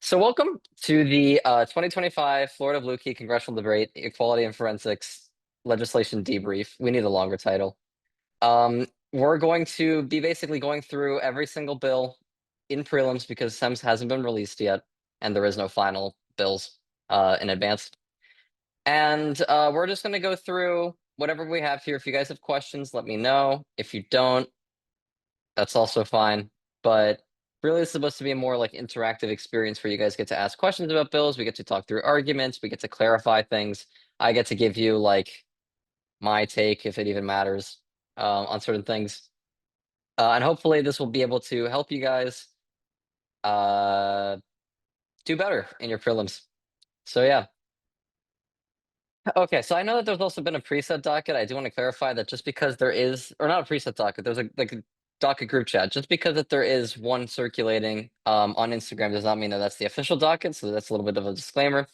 So welcome to the 2025 Florida Blue Key Congressional Debate Equality and Forensics Legislation Debrief. We need a longer title. We're going to be basically going through every single bill in prelims because SEMS hasn't been released yet, and there is no final bills in advance. And we're just going to go through whatever we have here. If you guys have questions, let me know. If you don't, that's also fine. But really, it's supposed to be a more like interactive experience where you guys get to ask questions about bills. We get to talk through arguments. We get to clarify things. I get to give you like my take, if it even matters, on certain things. And hopefully this will be able to help you guys do better in your prelims. So yeah. Okay, so I know that there's also been a preset docket. I do want to clarify that just because there is, or not a preset docket, there's a docket group chat. Just because that there is one circulating on Instagram does not mean that that's the official docket. So that's a little bit of a disclaimer.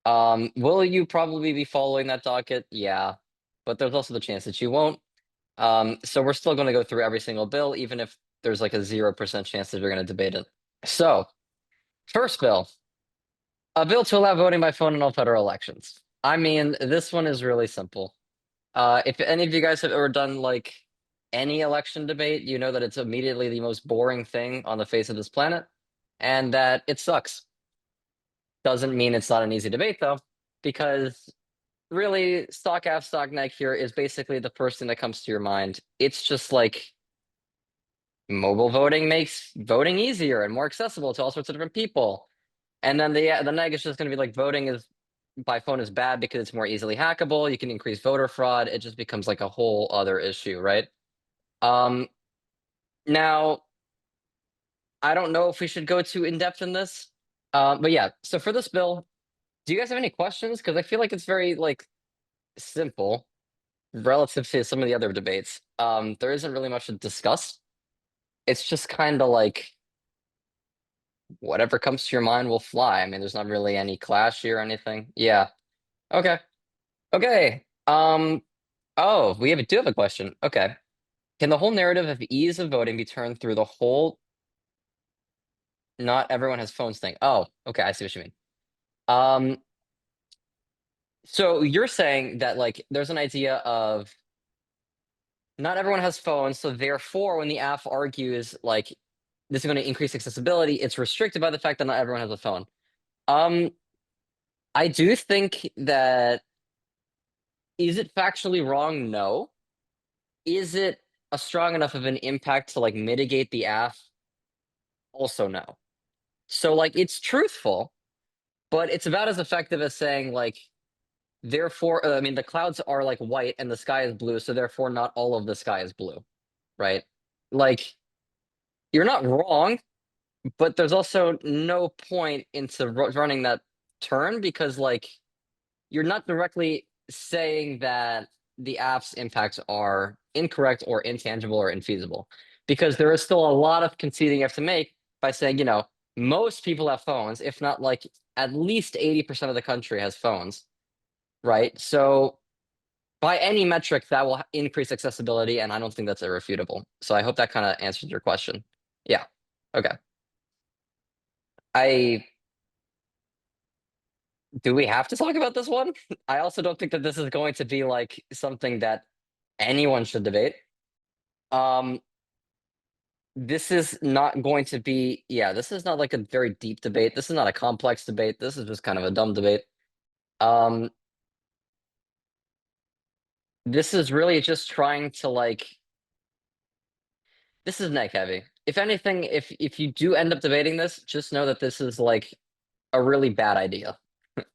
Will you probably be following that docket? Yeah, but there's also the chance that you won't. So we're still going to go through every single bill, even if there's like a 0% chance that you're going to debate it. So first bill, a bill to allow voting by phone in all federal elections. I mean, this one is really simple. If any of you guys have ever done like any election debate, you know that it's immediately the most boring thing on the face of this planet, and that it sucks. Doesn't mean it's not an easy debate though, because really, stock F, stock neg here is basically the first thing that comes to your mind. It's just like mobile voting makes voting easier and more accessible to all sorts of different people. And then the neg is just going to be like voting is by phone is bad because it's more easily hackable. You can increase voter fraud. It just becomes like a whole other issue, right? Now, I don't know if we should go too in depth in this, but yeah. So for this bill, do you guys have any questions? Because I feel like it's very like simple relative to some of the other debates. There isn't really much to discuss. It's just kind of like whatever comes to your mind will fly. I mean, there's not really any clash here or anything. Yeah. Okay. Okay. Oh, do have a question. Okay. Can the whole narrative of ease of voting be turned through the whole not everyone has phones thing? Oh, okay, I see what you mean. So you're saying that like there's an idea of not everyone has phones, so therefore when the app argues like this is going to increase accessibility, it's restricted by the fact that not everyone has a phone. Um, I do think that is it factually wrong? No. Is it a strong enough of an impact to like mitigate the app? Also no. So like it's truthful, but it's about as effective as saying like therefore I mean the clouds are like white and the sky is blue, so therefore not all of the sky is blue, right? Like you're not wrong, but there's also no point into running that turn because like you're not directly saying that the app's impacts are incorrect or intangible or infeasible because there is still a lot of conceding you have to make by saying, you know, most people have phones, if not like at least 80% of the country has phones, right? So by any metric, that will increase accessibility, and I don't think that's irrefutable. So I hope that kind of answers your question. Yeah. Okay. I do we have to talk about this one? I also don't think that this is going to be like something that anyone should debate. Um, this is not going to be, yeah, this is not like a very deep debate. This is not a complex debate. This is just kind of a dumb debate. Um, this is really just trying to like, this is neck heavy. If anything, if you do end up debating this, just know that this is like a really bad idea.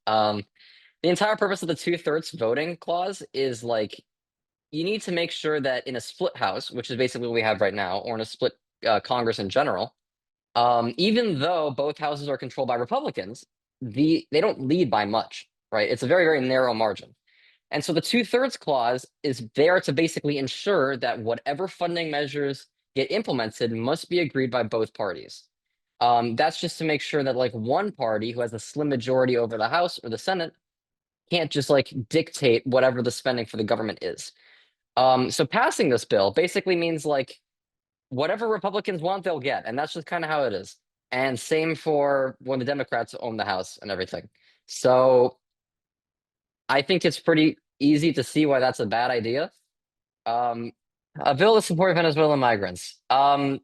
Um, the entire purpose of the 2/3 voting clause is like you need to make sure that in a split house, which is basically what we have right now, or in a split Congress in general, even though both houses are controlled by Republicans, they don't lead by much, right? It's a very, very narrow margin. And so the 2/3 clause is there to basically ensure that whatever funding measures get implemented must be agreed by both parties. That's just to make sure that like one party who has a slim majority over the House or the Senate can't just like dictate whatever the spending for the government is. So passing this bill basically means like whatever Republicans want, they'll get, and that's just kind of how it is. And same for when the Democrats own the House and everything. So I think it's pretty easy to see why that's a bad idea. A bill to support Venezuelan migrants. I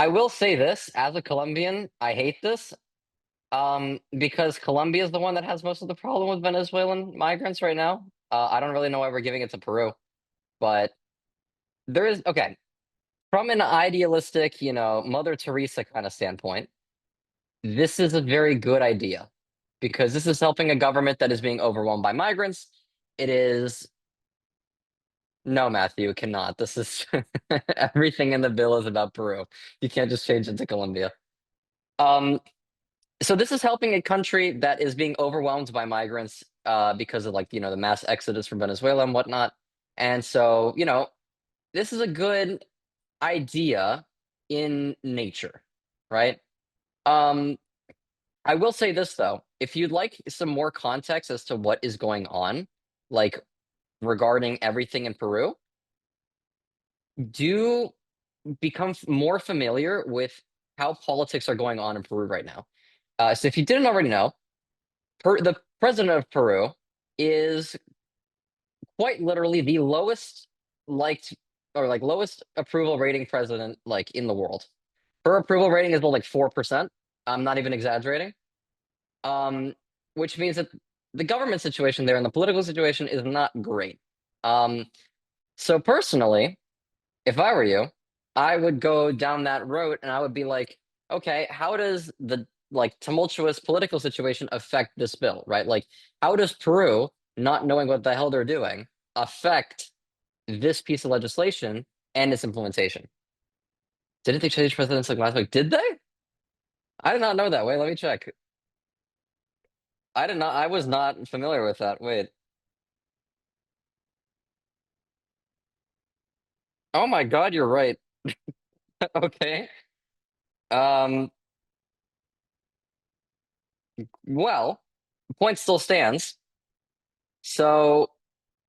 will say this, as a Colombian, I hate this. Because Colombia is the one that has most of the problem with Venezuelan migrants right now. I don't really know why we're giving it to Peru, but there is okay. From an idealistic, Mother Teresa kind of standpoint, this is a very good idea because this is helping a government that is being overwhelmed by migrants. It is no, Matthew, it cannot. This is everything in the bill is about Peru. You can't just change it to Colombia. Um, so this is helping a country that is being overwhelmed by migrants because of the mass exodus from Venezuela and whatnot. And so, this is a good idea in nature, right? Um, I will say this though, if you'd like some more context as to what is going on, like regarding everything in Peru, do become more familiar with how politics are going on in Peru right now. So if you didn't already know, the president of Peru is quite literally the lowest liked or lowest approval rating president in the world. Her approval rating is about 4%. I'm not even exaggerating. Um, which means that the government situation there and the political situation is not great. Um, so personally, if I were you, I would go down that road and I would be like, okay, how does the tumultuous political situation affect this bill, right? Like, how does Peru, not knowing what the hell they're doing, affect this piece of legislation and its implementation? Didn't they change presidents last week? Did they? I did not know that. Wait, let me check. I did not. I was not familiar with that. Wait. Oh my God, you're right. Okay. Um. Well, the point still stands. So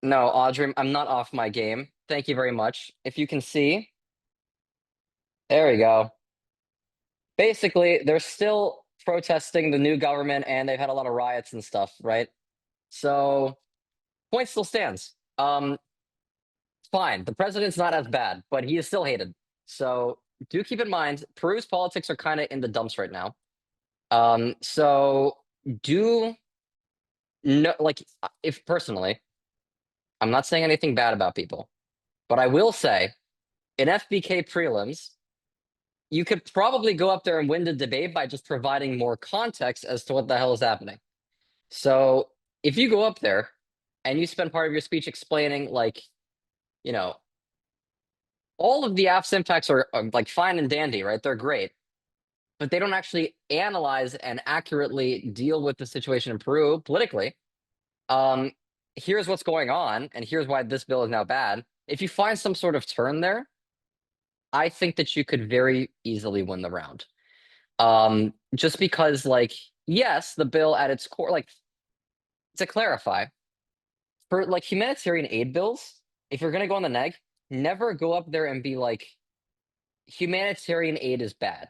no, Audrey, I'm not off my game. Thank you very much. If you can see, there we go. Basically, they're still protesting the new government and they've had a lot of riots and stuff, right? So point still stands. Fine. The president's not as bad, but he is still hated. So do keep in mind, Peru's politics are kind of in the dumps right now. So do no if personally, I'm not saying anything bad about people, but I will say in FBK prelims, you could probably go up there and win the debate by just providing more context as to what the hell is happening. So if you go up there and you spend part of your speech explaining, you know, all of the app's impacts are fine and dandy, right? They're great, but they don't actually analyze and accurately deal with the situation in Peru politically. Here's what's going on, and here's why this bill is now bad. If you find some sort of turn there, I think that you could very easily win the round. Just because, yes, the bill at its core, to clarify, for humanitarian aid bills, if you're gonna go on the neg, never go up there and be like, humanitarian aid is bad.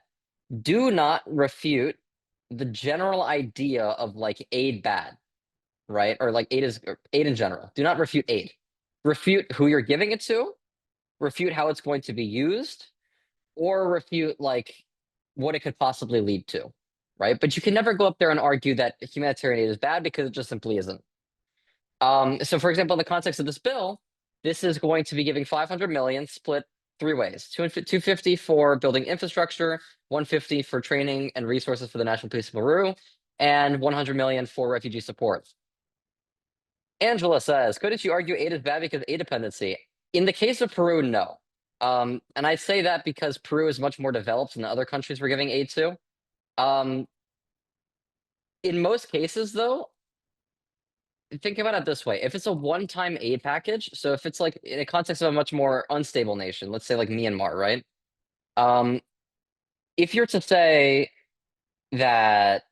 Do not refute the general idea of aid bad, right? Or aid in general. Do not refute aid. Refute who you're giving it to, refute how it's going to be used, or refute what it could possibly lead to, right? But you can never go up there and argue that humanitarian aid is bad because it just simply isn't. So for example, in the context of this bill, this is going to be giving 500 million split three ways: 250 for building infrastructure, 150 for training and resources for the National Police of Peru, and 100 million for refugee support. Angela says, couldn't you argue aid is bad because of aid dependency? In the case of Peru, no. And I say that because Peru is much more developed than the other countries we're giving aid to. In most cases, though, think about it this way. If it's a one-time aid package, so if it's in a context of a much more unstable nation, let's say Myanmar, right? If you're to say that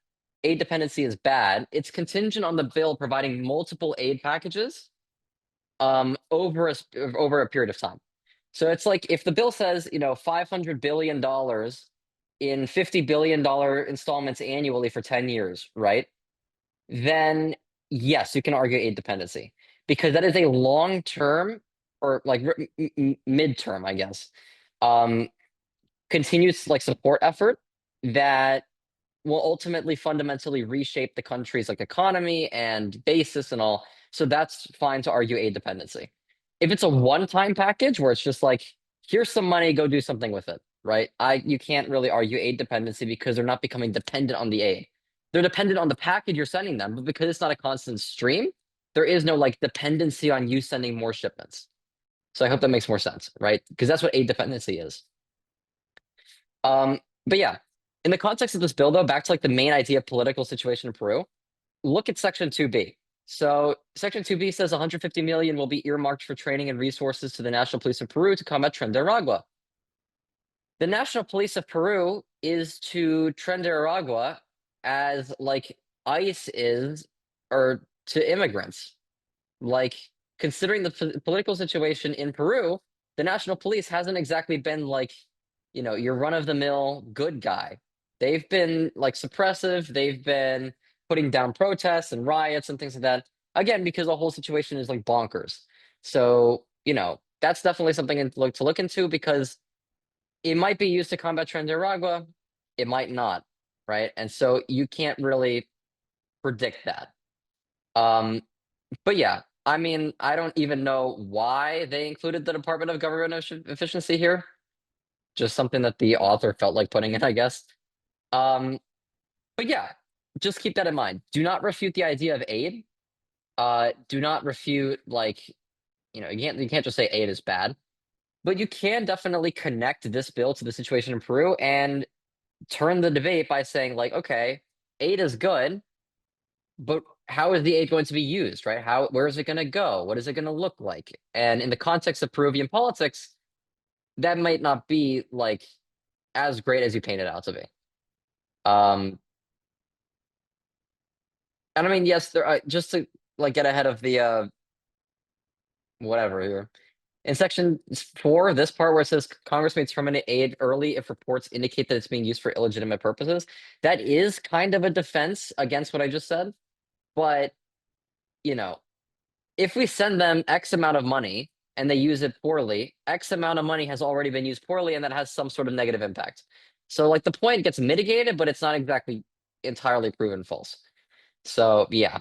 aid dependency is bad, it's contingent on the bill providing multiple aid packages over a period of time. So it's if the bill says, $500 billion in $50 billion installments annually for 10 years, right? Then yes, you can argue aid dependency because that is a long term or like midterm, I guess, um, continuous like support effort that will ultimately fundamentally reshape the country's like economy and basis and all. So that's fine to argue aid dependency. If it's a one-time package where it's just like, here's some money, go do something with it, right? You can't really argue aid dependency because they're not becoming dependent on the aid. They're dependent on the package you're sending them, but because it's not a constant stream, there is no like dependency on you sending more shipments. So I hope that makes more sense, right? Because that's what aid dependency is. But yeah, in the context of this bill, though, back to like the main idea of political situation in Peru, look at Section 2B. So Section 2B says 150 million will be earmarked for training and resources to the National Police of Peru to combat Tren de Aragua. The National Police of Peru is to Tren de Aragua as like ICE is or to immigrants. Like considering the political situation in Peru, the national police hasn't exactly been like, your run-of-the-mill good guy. They've been like suppressive. They've been putting down protests and riots and things like that. Again, because the whole situation is like bonkers. So, that's definitely something to look into because it might be used to combat Tren de Aragua. It might not, right? And so you can't really predict that. But yeah, I mean, I don't even know why they included the Department of Government Efficiency here. Just something that the author felt like putting in, I guess. But yeah, just keep that in mind. Do not refute the idea of aid. Do not refute like, you can't just say aid is bad. But you can definitely connect this bill to the situation in Peru and turn the debate by saying like, okay, aid is good, but how is the aid going to be used, right? Where is it going to go? What is it going to look like? And in the context of Peruvian politics, that might not be like as great as you paint it out to be. And I mean, yes, there just to like get ahead of the whatever here. In section 4, this part where it says Congress may terminate aid early if reports indicate that it's being used for illegitimate purposes, that is kind of a defense against what I just said. But, if we send them X amount of money and they use it poorly, X amount of money has already been used poorly and that has some sort of negative impact. So like the point gets mitigated, but it's not exactly entirely proven false. So yeah.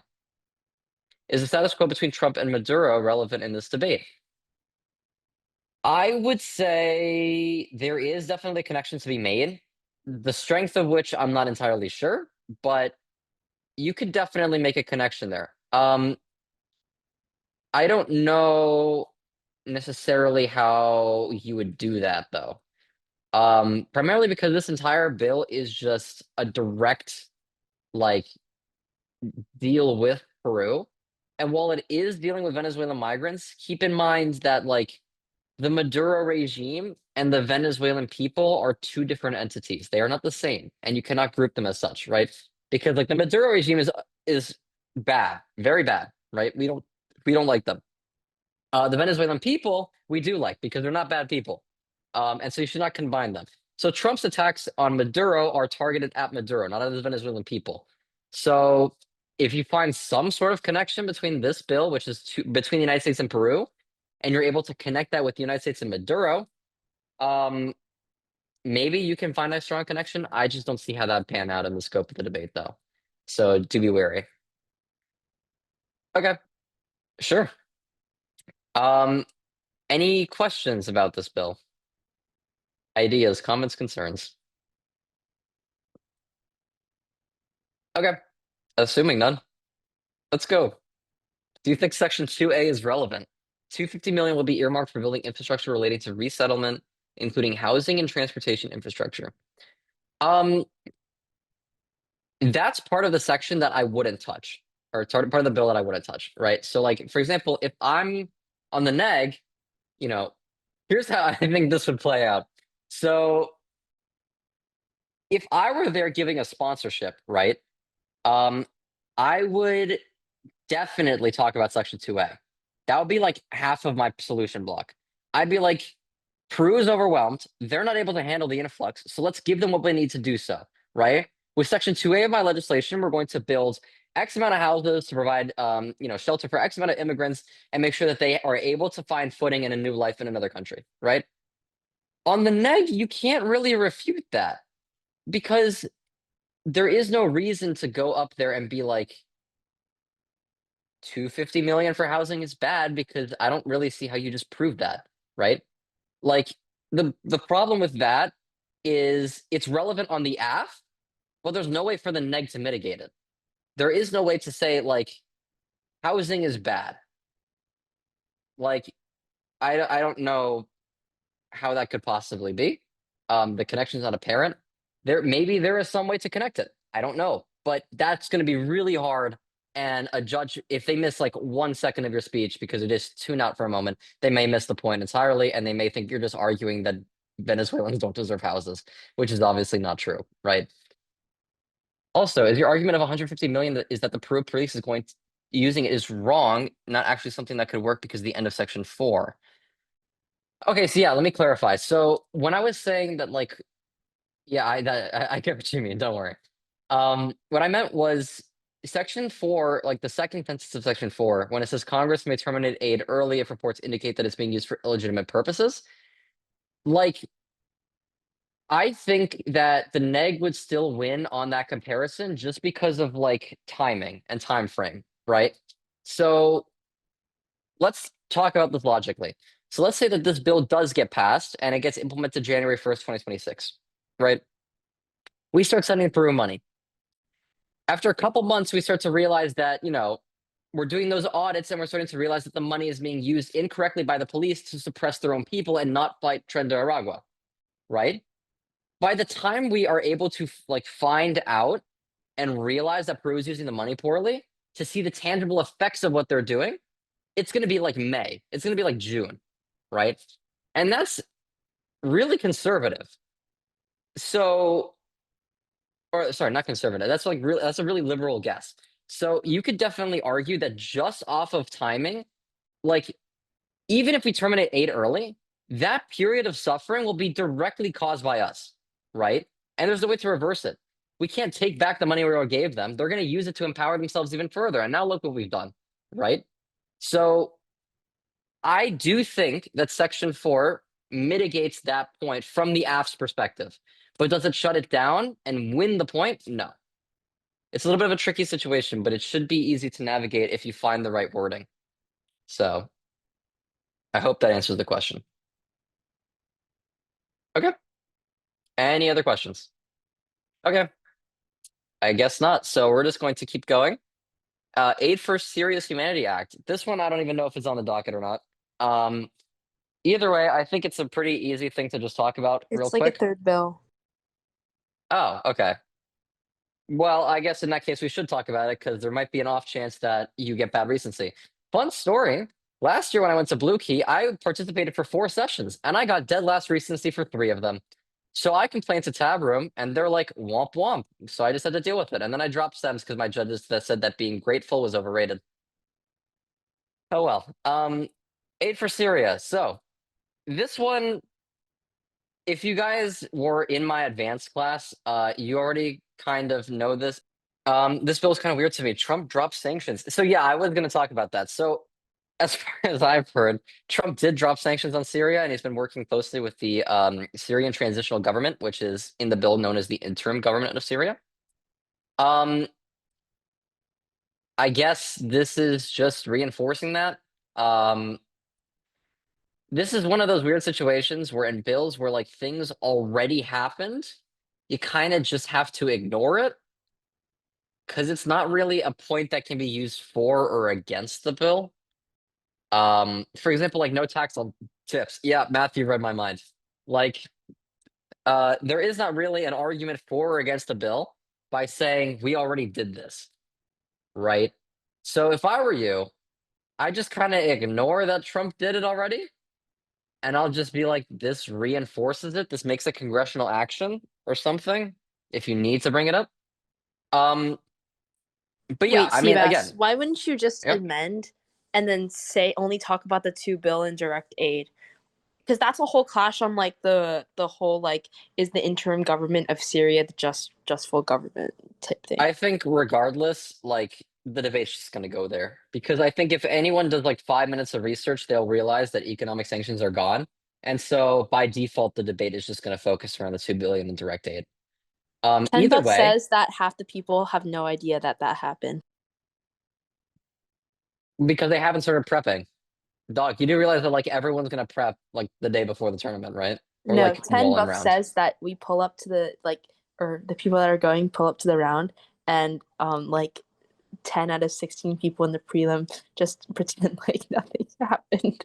Is the status quo between Trump and Maduro relevant in this debate? I would say there is definitely a connection to be made. The strength of which I'm not entirely sure, but you could definitely make a connection there. I don't know necessarily how you would do that though. Primarily because this entire bill is just a direct like deal with Peru. And while it is dealing with Venezuelan migrants, keep in mind that like the Maduro regime and the Venezuelan people are two different entities. They are not the same, and you cannot group them as such, right? Because like the Maduro regime is bad, very bad, right? We don't like them. The Venezuelan people we do like because they're not bad people, and so you should not combine them. So Trump's attacks on Maduro are targeted at Maduro, not at the Venezuelan people. So if you find some sort of connection between this bill, which is between the United States and Peru, and you're able to connect that with the United States and Maduro, maybe you can find a strong connection. I just don't see how that pan out in the scope of the debate, though. So do be wary. Okay, sure. Any questions about this bill? Ideas, comments, concerns? Okay, assuming none. Let's go. Do you think Section 2A is relevant? 250 million will be earmarked for building infrastructure relating to resettlement, including housing and transportation infrastructure. That's part of the section that I wouldn't touch, or part of the bill that I wouldn't touch, right? So like, for example, if I'm on the neg, here's how I think this would play out. So if I were there giving a sponsorship, right? I would definitely talk about Section 2A. That would be like half of my solution block. I'd be like, Peru is overwhelmed. They're not able to handle the influx. So let's give them what they need to do so, right? With Section 2A of my legislation, we're going to build X amount of houses to provide, shelter for X amount of immigrants and make sure that they are able to find footing in a new life in another country, right? On the neg, you can't really refute that because there is no reason to go up there and be like, 250 million for housing is bad because I don't really see how you just prove that, right? Like the problem with that is it's relevant on the AF, but there's no way for the neg to mitigate it. There is no way to say like housing is bad. Like I don't know how that could possibly be. The connection's not apparent. Maybe there is some way to connect it. I don't know, but that's going to be really hard. And a judge, if they miss like 1 second of your speech because it is tune out for a moment, they may miss the point entirely, and they may think you're just arguing that Venezuelans don't deserve houses, which is obviously not true, right? Also, is your argument of 150 million is that the Peru police is using it is wrong, not actually something that could work because the end of Section 4. Okay, so yeah, let me clarify. So when I was saying that, like, yeah, I get what you mean. Don't worry. What I meant was Section 4, like the second sentence of Section 4, when it says Congress may terminate aid early if reports indicate that it's being used for illegitimate purposes. Like, I think that the neg would still win on that comparison just because of like timing and time frame, right? So let's talk about this logically. So let's say that this bill does get passed and it gets implemented January 1st, 2026, right? We start sending Peru money. After a couple months, we start to realize that, we're doing those audits and we're starting to realize that the money is being used incorrectly by the police to suppress their own people and not fight Tren de Aragua, right? By the time we are able to like find out and realize that Peru is using the money poorly, to see the tangible effects of what they're doing, it's going to be like May. It's going to be like June, right? And that's really conservative. So, or sorry, not conservative. That's like really, that's a really liberal guess. So you could definitely argue that just off of timing, like even if we terminate aid early, that period of suffering will be directly caused by us, right? And there's no way to reverse it. We can't take back the money we already gave them. They're going to use it to empower themselves even further. And now look what we've done, right? So I do think that Section 4 mitigates that point from the AF's perspective. But does it shut it down and win the point? No. It's a little bit of a tricky situation, but it should be easy to navigate if you find the right wording. So I hope that answers the question. Okay. Any other questions? Okay. I guess not. So we're just going to keep going. Aid for Serious Humanity Act. This one, I don't even know if it's on the docket or not. Either way, I think it's a pretty easy thing to just talk about real It's like a quick. third bill. Oh, okay. Well, I guess in that case, we should talk about it because there might be an off chance that you get bad recency. Fun story. Last year when I went to Blue Key, I participated for 4 sessions and I got dead last recency for 3 of them. So I complained to Tab Room and they're like, womp womp. So I just had to deal with it. And then I dropped stems because my judges that said that being grateful was overrated. Oh well. Aid for Syria. So this one, if you guys were in my advanced class, you already kind of know this. This bill is kind of weird to me. Trump dropped sanctions. So yeah, I was going to talk about that. So as far as I've heard, Trump did drop sanctions on Syria, and he's been working closely with the Syrian Transitional Government, which is in the bill known as the interim government of Syria. I guess this is just reinforcing that. This is one of those weird situations where in bills where like things already happened, you kind of just have to ignore it because it's not really a point that can be used for or against the bill. For example, like no tax on tips. Yeah, Matthew read my mind. Like, there is not really an argument for or against the bill by saying we already did this, right? So if I were you, I just kind of ignore that Trump did it already, and I'll just be like, this reinforces it. This makes a congressional action or something if you need to bring it up. But yeah, Wait, I mean, Seabass, again, why wouldn't you just yeah. amend and then say only talk about the 2 bill in direct aid? because that's a whole clash on like the whole like is the interim government of Syria the just full government type thing. I think regardless, like the debate's just gonna go there because I think if anyone does like 5 minutes of research, they'll realize that economic sanctions are gone, and so by default, the debate is just gonna focus around the 2 billion in direct aid. Ten Either Bucks way, says that half the people have no idea that happened. because they haven't started prepping. Dog, you do realize that like everyone's gonna prep like the day before the tournament, right? Or No, like 10 while in Bucks round. says that we pull up to the like or the people that are going pull up to the round and like 10 out of 16 people in the prelim just pretend like nothing happened.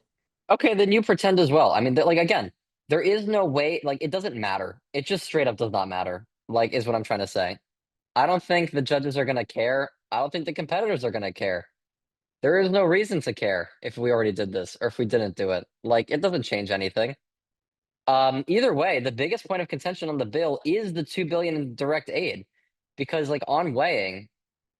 Okay, then you pretend as well. I mean, like again, there is no way. Like it doesn't matter. It just straight up does not matter. Like is what I'm trying to say. I don't think the judges are gonna care. I don't think the competitors are gonna care. There is no reason to care if we already did this or if we didn't do it. Like it doesn't change anything. Either way, the biggest point of contention on the bill is the 2 billion in direct aid, because like on weighing,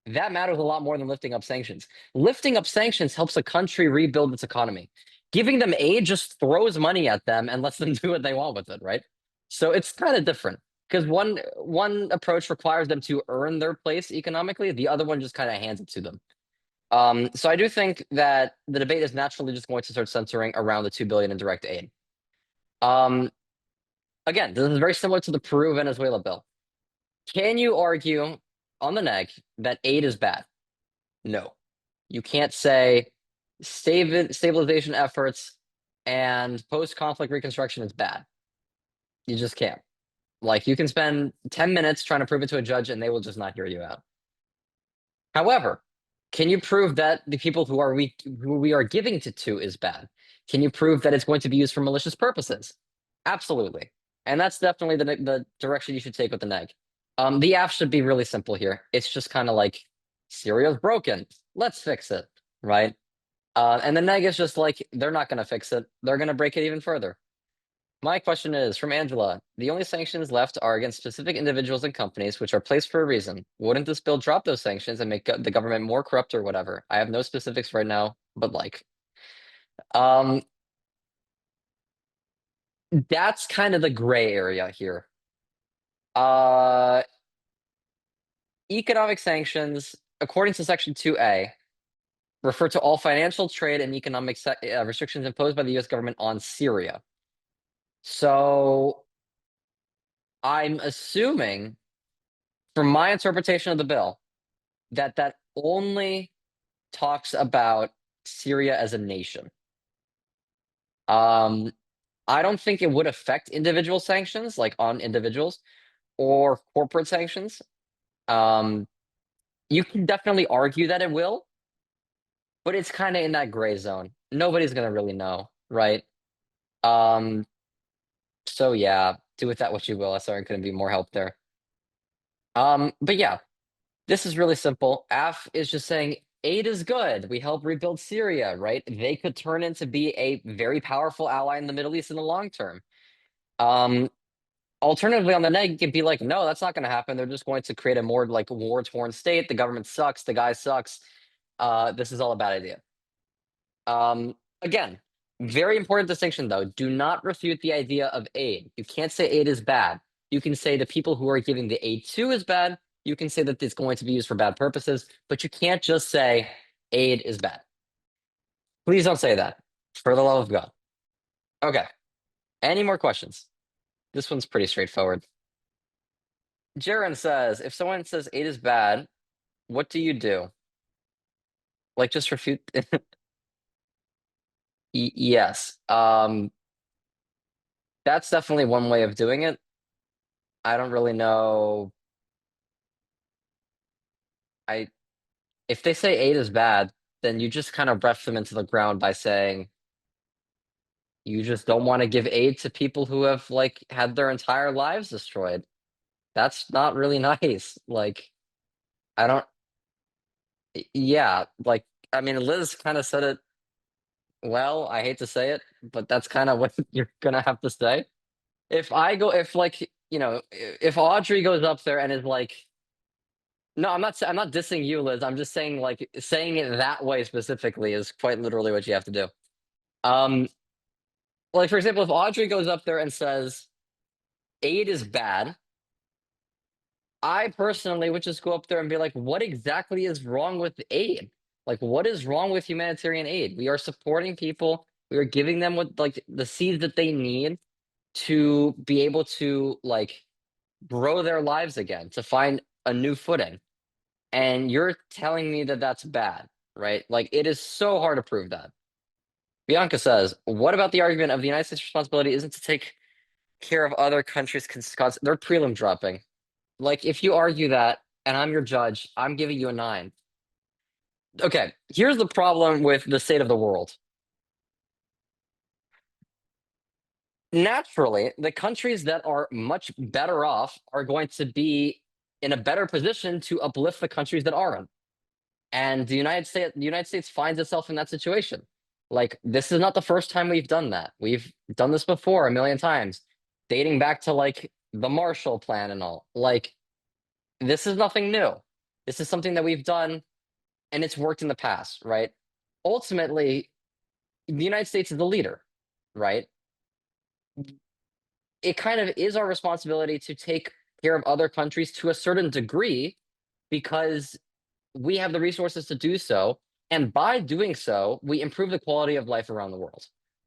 that matters a lot more than lifting up sanctions. Lifting up sanctions helps a country rebuild its economy. Giving them aid just throws money at them and lets them do what they want with it, right? So it's kind of different because one approach requires them to earn their place economically. The other one just kind of hands it to them. So I do think that the debate is naturally just going to start centering around the 2 billion in direct aid. Um, Again, this is very similar to the Peru-Venezuela bill. Can you argue on the neg that aid is bad? No. You can't say stabilization efforts and post-conflict reconstruction is bad. You just can't. Like you can spend 10 minutes trying to prove it to a judge and they will just not hear you out. However, can you prove that the people who we are giving to is bad? Can you prove that it's going to be used for malicious purposes? Absolutely. And that's definitely the direction you should take with the neg. The app should be really simple here. It's just kind of like Syria's broken. Let's fix it, right? And the neg is just like they're not going to fix it. They're going to break it even further. My question is from Angela. The only sanctions left are against specific individuals and companies, which are placed for a reason. Wouldn't this bill drop those sanctions and make the government more corrupt or whatever? I have no specifics right now, but like, um, that's kind of the gray area here. Economic sanctions, according to Section 2A, refer to all financial, trade, and economic restrictions imposed by the U.S. government on Syria. So I'm assuming, from my interpretation of the bill, that only talks about Syria as a nation. I don't think it would affect individual sanctions, like on individuals or corporate sanctions. You can definitely argue that it will, but it's kind of in that gray zone. Nobody's gonna really know, right? Um, so yeah, do with that what you will. Sorry, couldn't be more help there. But yeah, this is really simple. AF is just saying aid is good. We help rebuild Syria, right? They could turn into be a very powerful ally in the Middle East in the long term. Alternatively, on the neg, you can be like, no, that's not going to happen. They're just going to create a more like war-torn state. The government sucks. The guy sucks. This is all a bad idea. Again, very important distinction though. Do not refute the idea of aid. You can't say aid is bad. You can say the people who are giving the aid to is bad. You can say that it's going to be used for bad purposes, but you can't just say aid is bad. Please don't say that, for the love of God. Okay. Any more questions? This one's pretty straightforward. Jaren says, if someone says aid is bad, what do you do? Like just refute? Yes. That's definitely one way of doing it. I don't really know. I If they say aid is bad, then you just kind of ref them into the ground by saying you just don't want to give aid to people who have like had their entire lives destroyed. That's not really nice. Like, I don't, yeah, like, I mean, Liz kind of said it well. I hate to say it, but that's kind of what you're gonna have to say. If like, if Audrey goes up there and is like, no, I'm not dissing you, Liz. I'm just saying like saying it that way specifically is quite literally what you have to do. Um, like for example, if Audrey goes up there and says aid is bad, I personally would just go up there and be like, what exactly is wrong with aid? Like, what is wrong with humanitarian aid? We are supporting people. We are giving them what like the seeds that they need to be able to like grow their lives again, to find a new footing. And you're telling me that that's bad, right? Like, it is so hard to prove that. Bianca says, what about the argument of the United States' responsibility isn't to take care of other countries' they're prelim dropping. Like, if you argue that, and I'm your judge, I'm giving you a 9. Okay, here's the problem with the state of the world. Naturally, the countries that are much better off are going to be in a better position to uplift the countries that aren't. And the United States finds itself in that situation. Like, this is not the first time we've done that. We've done this before a million times, dating back to like the Marshall Plan and all. Like, this is nothing new. This is something that we've done and it's worked in the past, right? Ultimately, the United States is the leader, right? It kind of is our responsibility to take care of other countries to a certain degree because we have the resources to do so. And by doing so, we improve the quality of life around the world,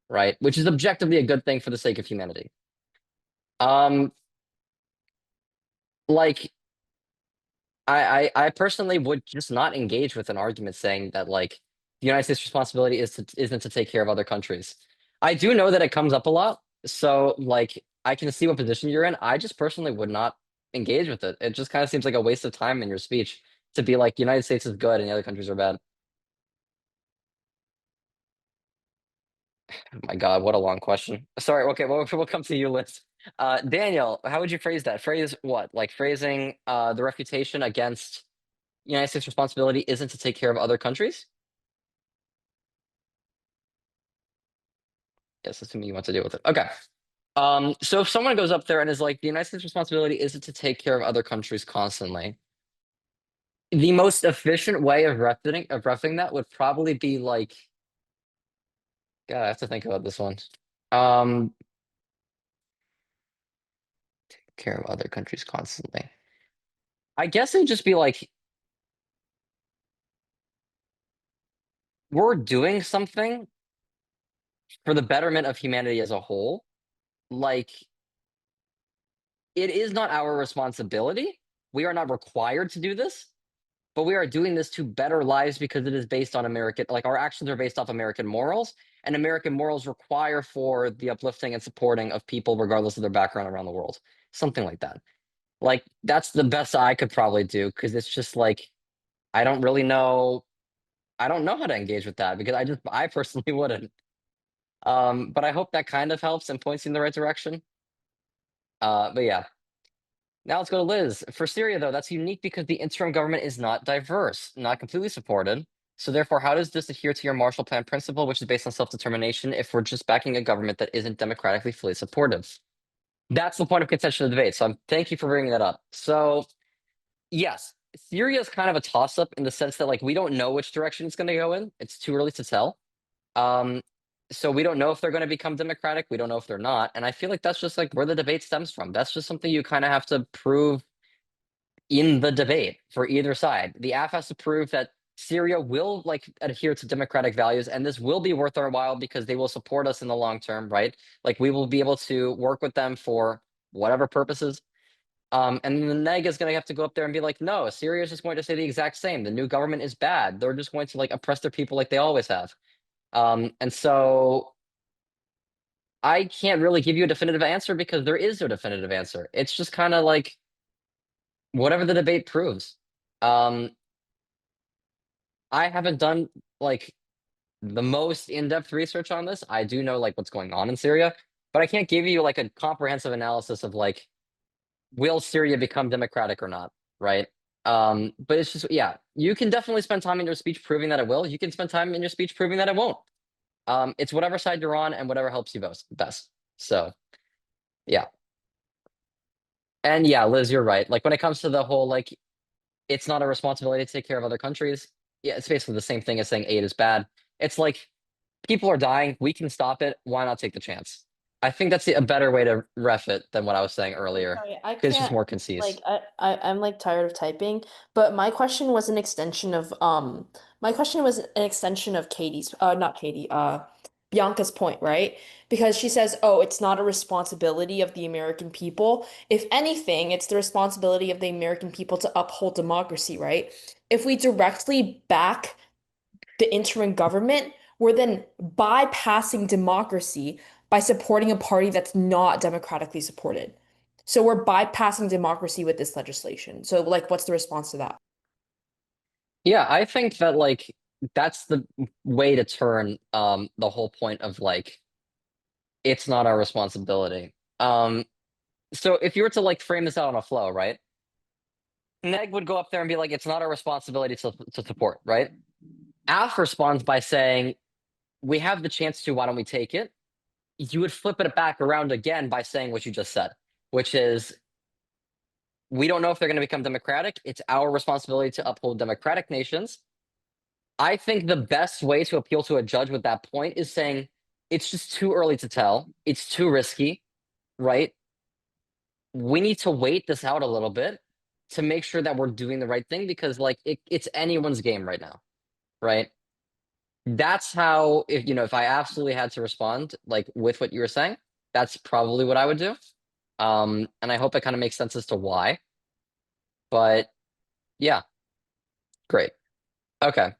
right? Which is objectively a good thing for the sake of humanity. Um, like I personally would just not engage with an argument saying that like the United States responsibility isn't to take care of other countries. I do know that it comes up a lot, so like I can see what position you're in. I just personally would not engage with it. It just kind of seems like a waste of time in your speech to be like United States is good and the other countries are bad. Oh my God, what a long question. Sorry, okay, we'll come to you, Liz. Daniel, how would you phrase that? Phrase what? Like phrasing the refutation against United States responsibility isn't to take care of other countries? Yes, assuming you want to deal with it. Okay. So if someone goes up there and is like, the United States responsibility isn't to take care of other countries constantly, the most efficient way of roughing that would probably be like, God, I have to think about this one. Um, take care of other countries constantly. I guess it would just be like, we're doing something for the betterment of humanity as a whole. Like, it is not our responsibility. We are not required to do this, but we are doing this to better lives because it is based on American, like our actions are based off American morals, and American morals require for the uplifting and supporting of people regardless of their background around the world. Something like that. Like, that's the best I could probably do because it's just like, I don't really know. I don't know how to engage with that because I personally wouldn't. But I hope that kind of helps and points you in the right direction. But yeah. Now let's go to Liz. For Syria, though, that's unique because the interim government is not diverse, not completely supported. So therefore, how does this adhere to your Marshall Plan principle, which is based on self-determination, if we're just backing a government that isn't democratically fully supportive? That's the point of contention of the debate. So thank you for bringing that up. So yes, Syria is kind of a toss-up in the sense that like we don't know which direction it's going to go in. It's too early to tell. Um, so we don't know if they're going to become democratic. We don't know if they're not. And I feel like that's just like where the debate stems from. That's just something you kind of have to prove in the debate for either side. The AF has to prove that Syria will like adhere to democratic values, and this will be worth our while because they will support us in the long term, right? Like we will be able to work with them for whatever purposes. And then the neg is going to have to go up there and be like, no, Syria is just going to say the exact same. The new government is bad. They're just going to like oppress their people like they always have. And so I can't really give you a definitive answer because there is no definitive answer. It's just kind of like whatever the debate proves. Um, I haven't done like the most in-depth research on this. I do know like what's going on in Syria, but I can't give you like a comprehensive analysis of like, will Syria become democratic or not, right? But it's just, yeah, you can definitely spend time in your speech proving that it will. You can spend time in your speech proving that it won't. It's whatever side you're on and whatever helps you best. So, yeah. And yeah, Liz, you're right. Like when it comes to the whole like it's not a responsibility to take care of other countries. Yeah, it's basically the same thing as saying aid is bad. It's like people are dying. We can stop it. Why not take the chance? I think that's a better way to ref it than what I was saying earlier. Sorry, I Because it's just can't more like concise. I'm like tired of typing, but my question was an extension of Katie's not Katie, Bianca's point, right? Because she says, "Oh, it's not a responsibility of the American people. If anything, it's the responsibility of the American people to uphold democracy, right? If we directly back the interim government, we're then bypassing democracy by supporting a party that's not democratically supported. So we're bypassing democracy with this legislation. So, like, what's the response to that? Yeah, I think that like that's the way to turn the whole point of like it's not our responsibility. So if you were to like frame this out on a flow, right? Neg would go up there and be like, it's not our responsibility to support, right? Af responds by saying, we have the chance to, why don't we take it? You would flip it back around again by saying what you just said, which is we don't know if they're going to become democratic. It's our responsibility to uphold democratic nations. I think the best way to appeal to a judge with that point is saying it's just too early to tell. It's too risky, right? We need to wait this out a little bit to make sure that we're doing the right thing because like it's anyone's game right now, right? That's how if I absolutely had to respond like with what you were saying, that's probably what I would do. And I hope it kind of makes sense as to why. But yeah, great. Okay.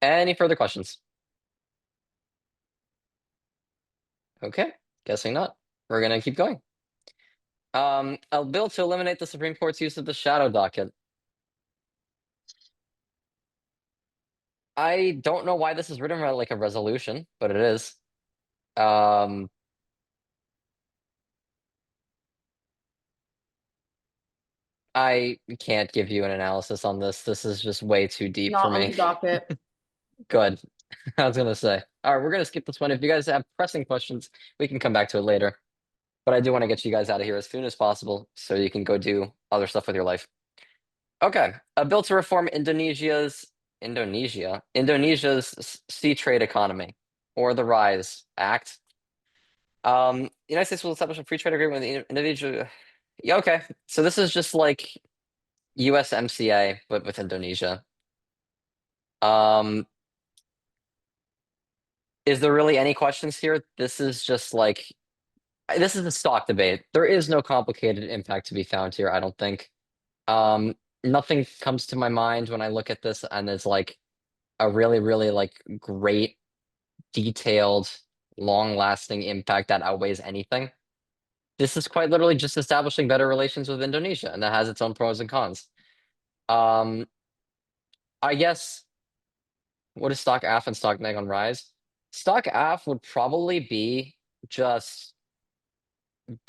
Any further questions? Okay, guessing not. We're gonna keep going. A bill to eliminate the Supreme Court's use of the shadow docket. I don't know why this is written like a resolution, but it is. Um, I can't give you an analysis on this. This is just way too deep for Not on me. the docket. Good. I was gonna say. All right, we're gonna skip this one. If you guys have pressing questions, we can come back to it later. But I do want to get you guys out of here as soon as possible so you can go do other stuff with your life. Okay, a bill to reform Indonesia's sea trade economy, or the RISE Act. The United States will establish a free trade agreement with Indonesia. Yeah, okay, so this is just like USMCA, but with Indonesia. Um, is there really any questions here? This is just like this is a stock debate. There is no complicated impact to be found here, I don't think. Nothing comes to my mind when I look at this, and it's like a really, really like great, detailed, long-lasting impact that outweighs anything. This is quite literally just establishing better relations with Indonesia, and that has its own pros and cons. Um, I guess what is stock AF and stock neg on rise? Stock AF would probably be just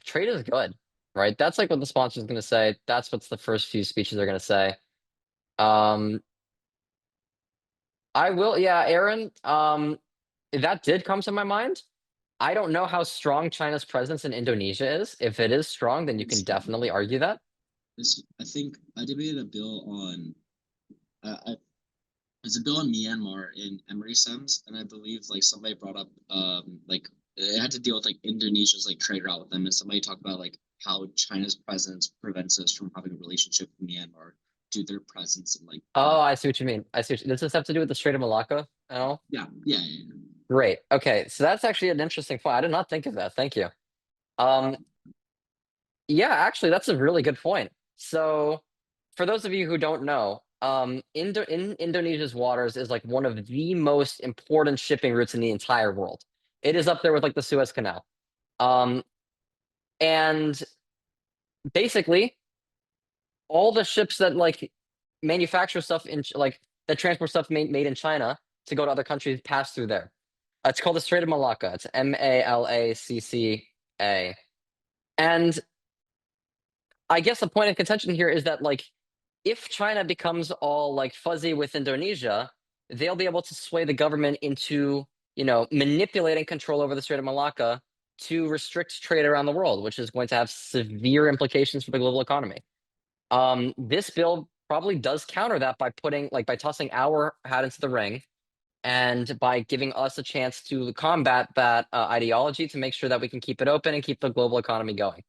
trade is good, right? That's like what the sponsor is going to say. That's what's the first few speeches are going to say. Um, I will, yeah, Aaron. That did come to my mind. I don't know how strong China's presence in Indonesia is. If it is strong, then you can definitely argue that. I think I debated a bill on there's a bill on Myanmar in Emory Sims, and I believe like somebody brought up like it had to deal with like Indonesia's like trade route with them, and somebody talked about like how China's presence prevents us from having a relationship with Myanmar due to their presence in like Oh, I see what you mean. I see. Does this have to do with the Strait of Malacca at all? yeah. Great. Okay, so that's actually an interesting point. I did not think of that. Thank you. Um, yeah, actually, that's a really good point. So, for those of you who don't know, in Indonesia's waters is like one of the most important shipping routes in the entire world. It is up there with like the Suez Canal. Um, and basically, all the ships that like manufacture stuff in like that transport stuff made in China to go to other countries pass through there. It's called the Strait of Malacca. It's Malacca. And I guess the point of contention here is that like if China becomes all like fuzzy with Indonesia, they'll be able to sway the government into, manipulating control over the Strait of Malacca to restrict trade around the world, which is going to have severe implications for the global economy. This bill probably does counter that by by tossing our hat into the ring and by giving us a chance to combat that ideology to make sure that we can keep it open and keep the global economy going.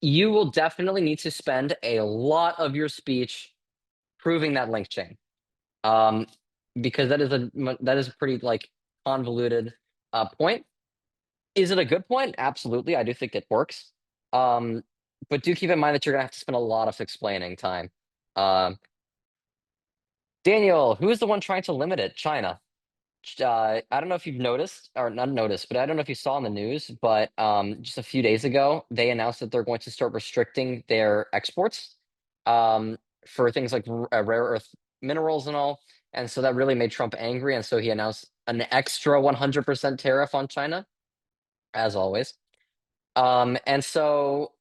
You will definitely need to spend a lot of your speech proving that link chain, because that is a pretty like convoluted point. Is it a good point? Absolutely, I do think it works. But do keep in mind that you're gonna have to spend a lot of explaining time. Daniel, who is the one trying to limit it? China. I don't know if you've noticed or not noticed, but I don't know if you saw in the news, but just a few days ago, they announced that they're going to start restricting their exports for things like rare earth minerals and all. And so that really made Trump angry. And so he announced an extra 100% tariff on China, as always. And so,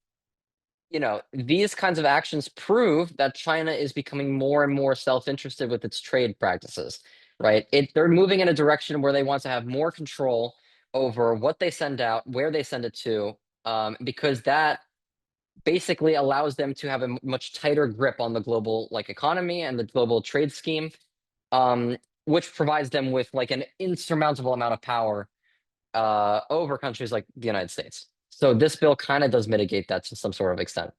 these kinds of actions prove that China is becoming more and more self-interested with its trade practices, right? They're moving in a direction where they want to have more control over what they send out, where they send it to, because that basically allows them to have a much tighter grip on the global economy and the global trade scheme, which provides them with an insurmountable amount of power over countries like the United States. So this bill kind of does mitigate that to some sort of extent.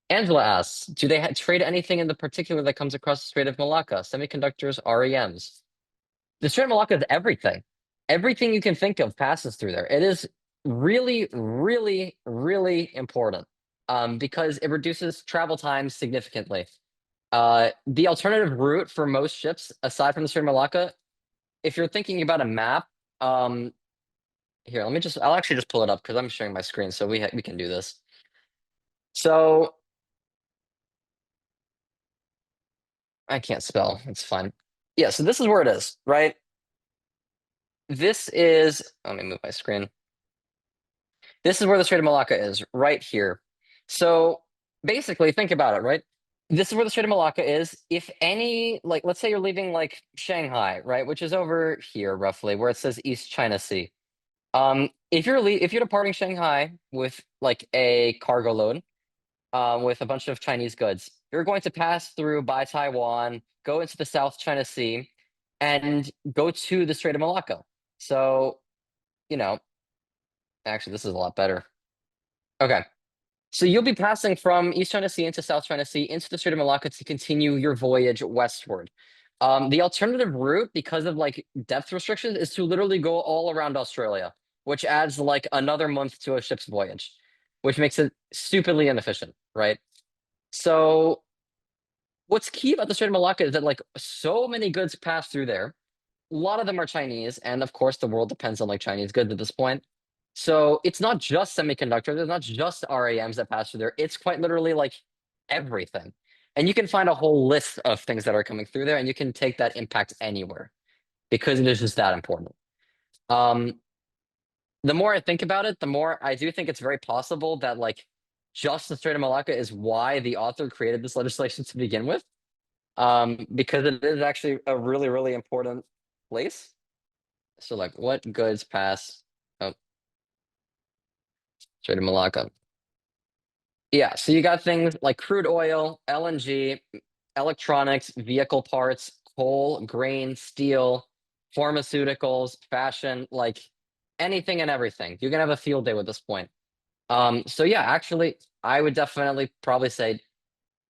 Angela asks, do they trade anything in the particular that comes across the Strait of Malacca? Semiconductors, REMs. The Strait of Malacca is everything. Everything you can think of passes through there. It is really, really, really important because it reduces travel times significantly. The alternative route for most ships, aside from the Strait of Malacca, if you're thinking about a map, here, I'll actually just pull it up because I'm sharing my screen, so we can do this. So I can't spell, it's fine. Yeah, so this is where it is, right? This is, let me move my screen. This is where the Strait of Malacca is, right here. So basically, think about it, right? This is where the Strait of Malacca is. If any, let's say you're leaving Shanghai, right, which is over here roughly, where it says East China Sea. If you're departing Shanghai with a cargo load, with a bunch of Chinese goods, you're going to pass through by Taiwan, go into the South China Sea, and go to the Strait of Malacca. So, actually, this is a lot better. Okay. So you'll be passing from East China Sea into South China Sea into the Strait of Malacca to continue your voyage westward. The alternative route, because of depth restrictions, is to literally go all around Australia, which adds another month to a ship's voyage, which makes it stupidly inefficient, right? So what's key about the Strait of Malacca is that so many goods pass through there. A lot of them are Chinese, and of course the world depends on Chinese goods at this point. So it's not just semiconductors, it's not just RAMs that pass through there. It's quite literally everything. And you can find a whole list of things that are coming through there, and you can take that impact anywhere because it is just that important. The more I think about it, the more I do think it's very possible that just the Strait of Malacca is why the author created this legislation to begin with, because it is actually a really, really important place. So what goods pass? Oh, Strait of Malacca. Yeah, so you got things like crude oil, LNG, electronics, vehicle parts, coal, grain, steel, pharmaceuticals, fashion, anything and everything. You're gonna have a field day with this point. So yeah, actually, I would definitely probably say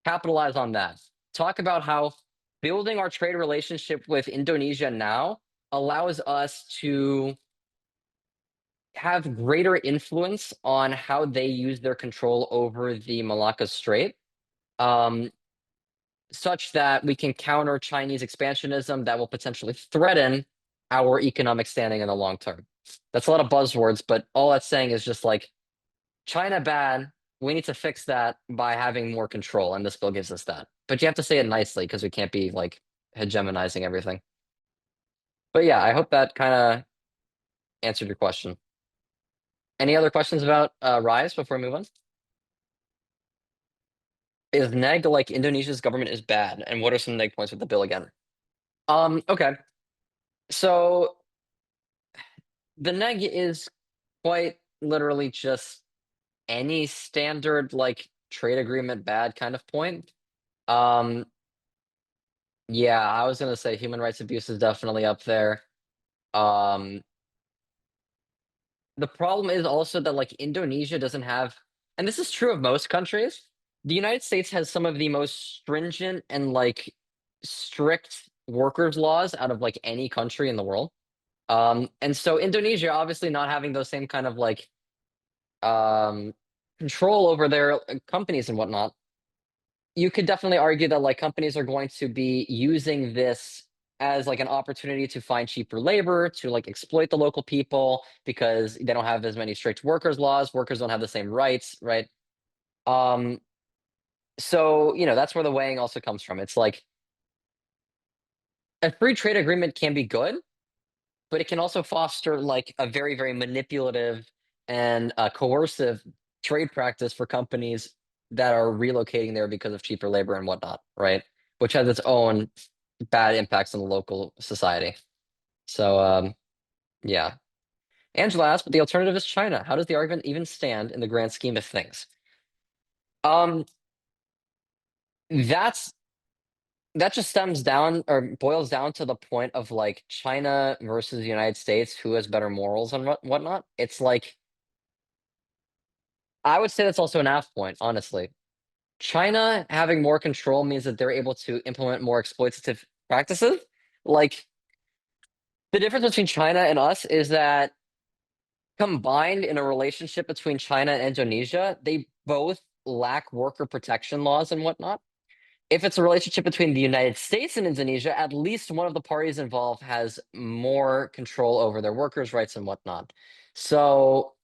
capitalize on that. Talk about how building our trade relationship with Indonesia now allows us to have greater influence on how they use their control over the Malacca Strait, such that we can counter Chinese expansionism that will potentially threaten our economic standing in the long term. That's a lot of buzzwords, but all that's saying is just China bad. We need to fix that by having more control, and this bill gives us that. But you have to say it nicely because we can't be hegemonizing everything. But yeah, I hope that kind of answered your question. Any other questions about Rise before we move on? Is neg Indonesia's government is bad, and what are some neg points with the bill again? Okay. So the neg is quite literally just any standard trade agreement bad kind of point. Yeah, I was gonna say human rights abuse is definitely up there. Um, the problem is also that like Indonesia doesn't have, and this is true of most countries. The United States has some of the most stringent and like strict workers' laws out of like any country in the world. And so Indonesia obviously not having those same kind of like um control over their companies and whatnot, you could definitely argue that like companies are going to be using this as like an opportunity to find cheaper labor, to like exploit the local people because they don't have as many strict workers laws, workers don't have the same rights, right? um so that's where the weighing also comes from. It's like a free trade agreement can be good, but it can also foster like a very, very manipulative and coercive trade practice for companies that are relocating there because of cheaper labor and whatnot, right? Which has its own bad impacts on the local society. So, yeah. Angela asked, but the alternative is China. How does the argument even stand in the grand scheme of things? Um, that's that just stems down or boils down to the point of like China versus the United States, who has better morals and whatnot. It's like I would say that's also an half point, honestly. China having more control means that they're able to implement more exploitative practices. Like the difference between China and us is that combined in a relationship between China and Indonesia, they both lack worker protection laws and whatnot. If it's a relationship between the United States and Indonesia, at least one of the parties involved has more control over their workers' rights and whatnot. So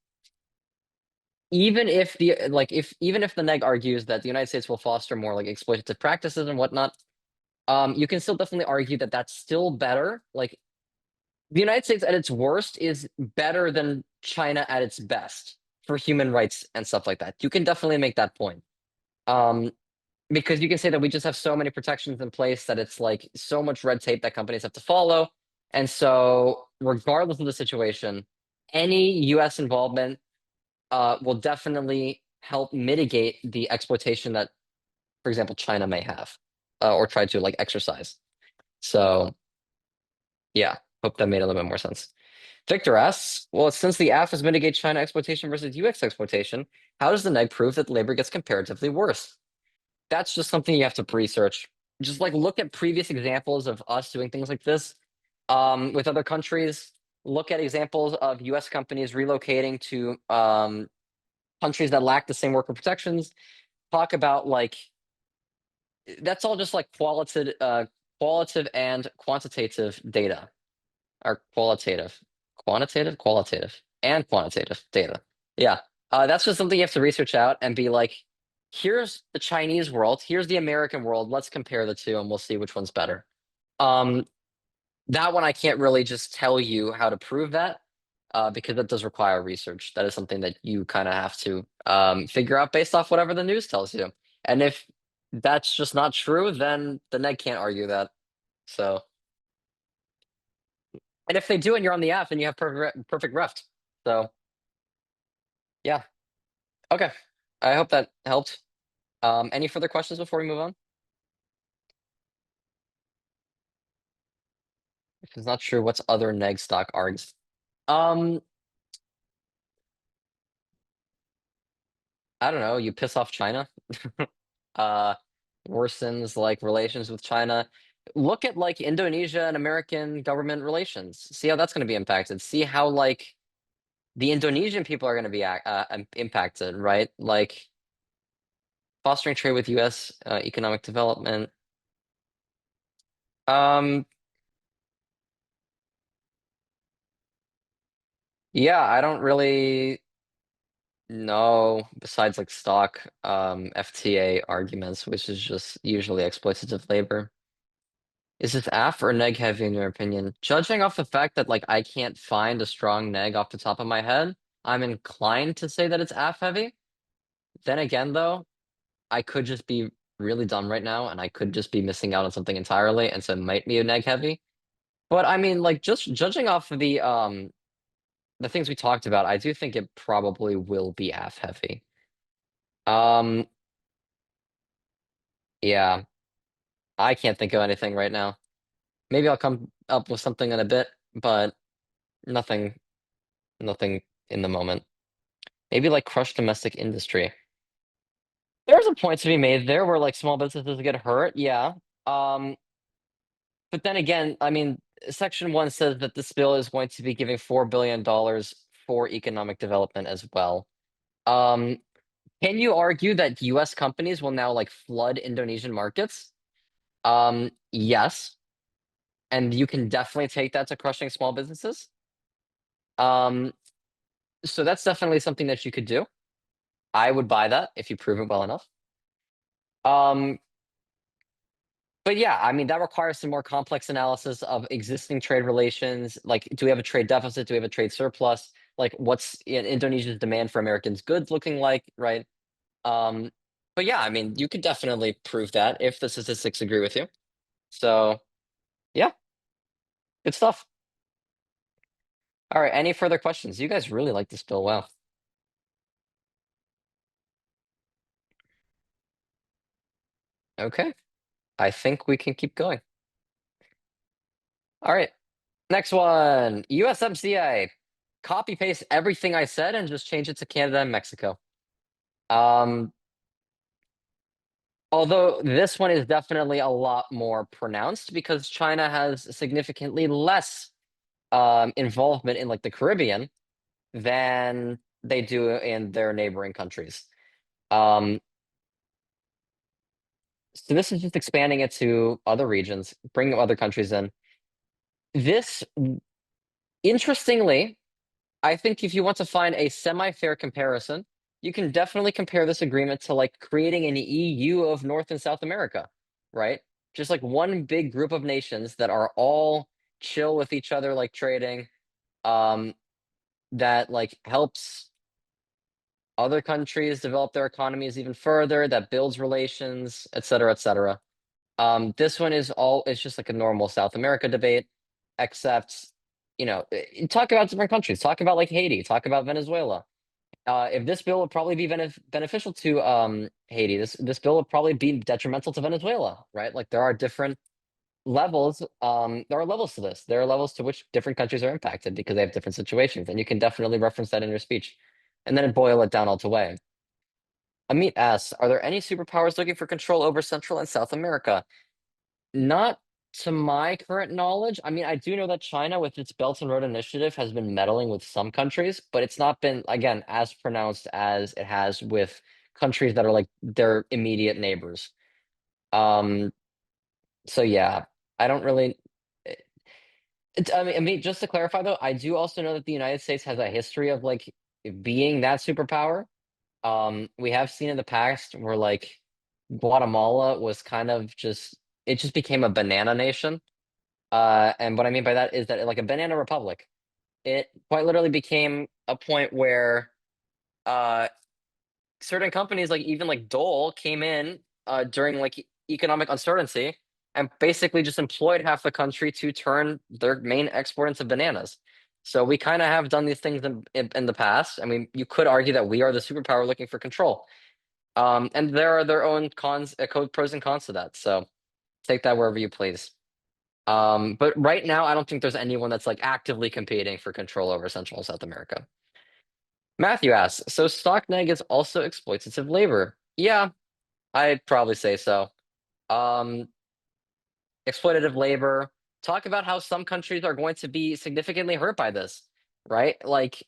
even if the like if even if the neg argues that the United States will foster more like exploitative practices and whatnot, you can still definitely argue that that's still better. Like the United States at its worst is better than China at its best for human rights and stuff like that. You can definitely make that point. Um, because you can say that we just have so many protections in place that it's like so much red tape that companies have to follow. And so regardless of the situation, any US involvement will definitely help mitigate the exploitation that, for example, China may have or try to like exercise. So, yeah, hope that made a little bit more sense. Victor asks, well, since the AF mitigate China exploitation versus UX exploitation, how does the neg prove that labor gets comparatively worse? That's just something you have to research. Just like look at previous examples of us doing things like this with other countries. Look at examples of US companies relocating to countries that lack the same worker protections. Talk about like that's all just like qualitative and quantitative data, or qualitative and quantitative data. Yeah, that's just something you have to research out and be like, here's the Chinese world, here's the American world. Let's compare the two, and we'll see which one's better. Um, that one I can't really just tell you how to prove that. Because that does require research. That is something that you kind of have to figure out based off whatever the news tells you. And if that's just not true, then the neg can't argue that. So, and if they do and you're on the app, then you have perfect reft. So, yeah. Okay. I hope that helped. Any further questions before we move on? If it's not true, what's other neg stock args? Um, I don't know. You piss off China. uh worsens like relations with China. Look at like Indonesia and American government relations. See how that's going to be impacted. See how like the Indonesian people are going to be impacted, right? Like fostering trade with US economic development. Um yeah, I don't really know besides like stock FTA arguments, which is just usually exploitative labor. Is this AF or neg heavy in your opinion? Judging off the fact that like I can't find a strong neg off the top of my head, I'm inclined to say that it's AF heavy. Then again though, I could just be really dumb right now and I could just be missing out on something entirely, and so it might be a neg heavy. But I mean like just judging off of the things we talked about, I do think it probably will be AF heavy. Um yeah. I can't think of anything right now. Maybe I'll come up with something in a bit, but nothing in the moment. Maybe like crush domestic industry. There's a point to be made there where like small businesses get hurt, yeah. Um, but then again, I mean, Section 1 says that this bill is going to be giving $4 billion for economic development as well. Um, can you argue that US companies will now like flood Indonesian markets? Yes. And you can definitely take that to crushing small businesses. So that's definitely something that you could do. I would buy that if you prove it well enough. But yeah, I mean, that requires some more complex analysis of existing trade relations. Like, do we have a trade deficit? Do we have a trade surplus? Like, what's Indonesia's demand for Americans' goods looking like, right? Um, but yeah, I mean, you could definitely prove that if the statistics agree with you. So yeah, good stuff. All right, any further questions? You guys really like this bill. Wow. Okay, I think we can keep going. All right, next one, USMCA. Copy paste everything I said and just change it to Canada and Mexico. Although this one is definitely a lot more pronounced because China has significantly less involvement in like the Caribbean than they do in their neighboring countries. Um, so this is just expanding it to other regions, bringing other countries in. This, interestingly, I think if you want to find a semi-fair comparison, you can definitely compare this agreement to like creating an EU of North and South America, right? Just like one big group of nations that are all chill with each other, like trading, that like helps other countries develop their economies even further, that builds relations, et cetera, et cetera. This one is it's just like a normal South America debate, except, talk about different countries, talk about like Haiti, talk about Venezuela. If this bill would probably be beneficial to Haiti, this bill would probably be detrimental to Venezuela, right? Like there are different levels. There are levels to this. There are levels to which different countries are impacted because they have different situations, and you can definitely reference that in your speech, and then boil it down all the way. Amit asks, are there any superpowers looking for control over Central and South America? Not to my current knowledge. I mean, I do know that China, with its Belt and Road Initiative, has been meddling with some countries, but it's not been, again, as pronounced as it has with countries that are like their immediate neighbors. So yeah, I don't really. I mean, just to clarify though, I do also know that the United States has a history of like being that superpower. We have seen in the past where like Guatemala was kind of it just became a banana nation. And what I mean by that is that like a banana republic, it quite literally became a point where uh certain companies like even like Dole came in during like economic uncertainty and basically just employed half the country to turn their main export into bananas. So we kind of have done these things in the past. I mean, you could argue that we are the superpower looking for control. And there are their own pros and cons to that. So take that wherever you please. But right now, I don't think there's anyone that's like actively competing for control over Central and South America. Matthew asks, so stock neg is also exploitative labor? Yeah, I'd probably say so. Um, Exploitative labor. Talk about how some countries are going to be significantly hurt by this, right? Like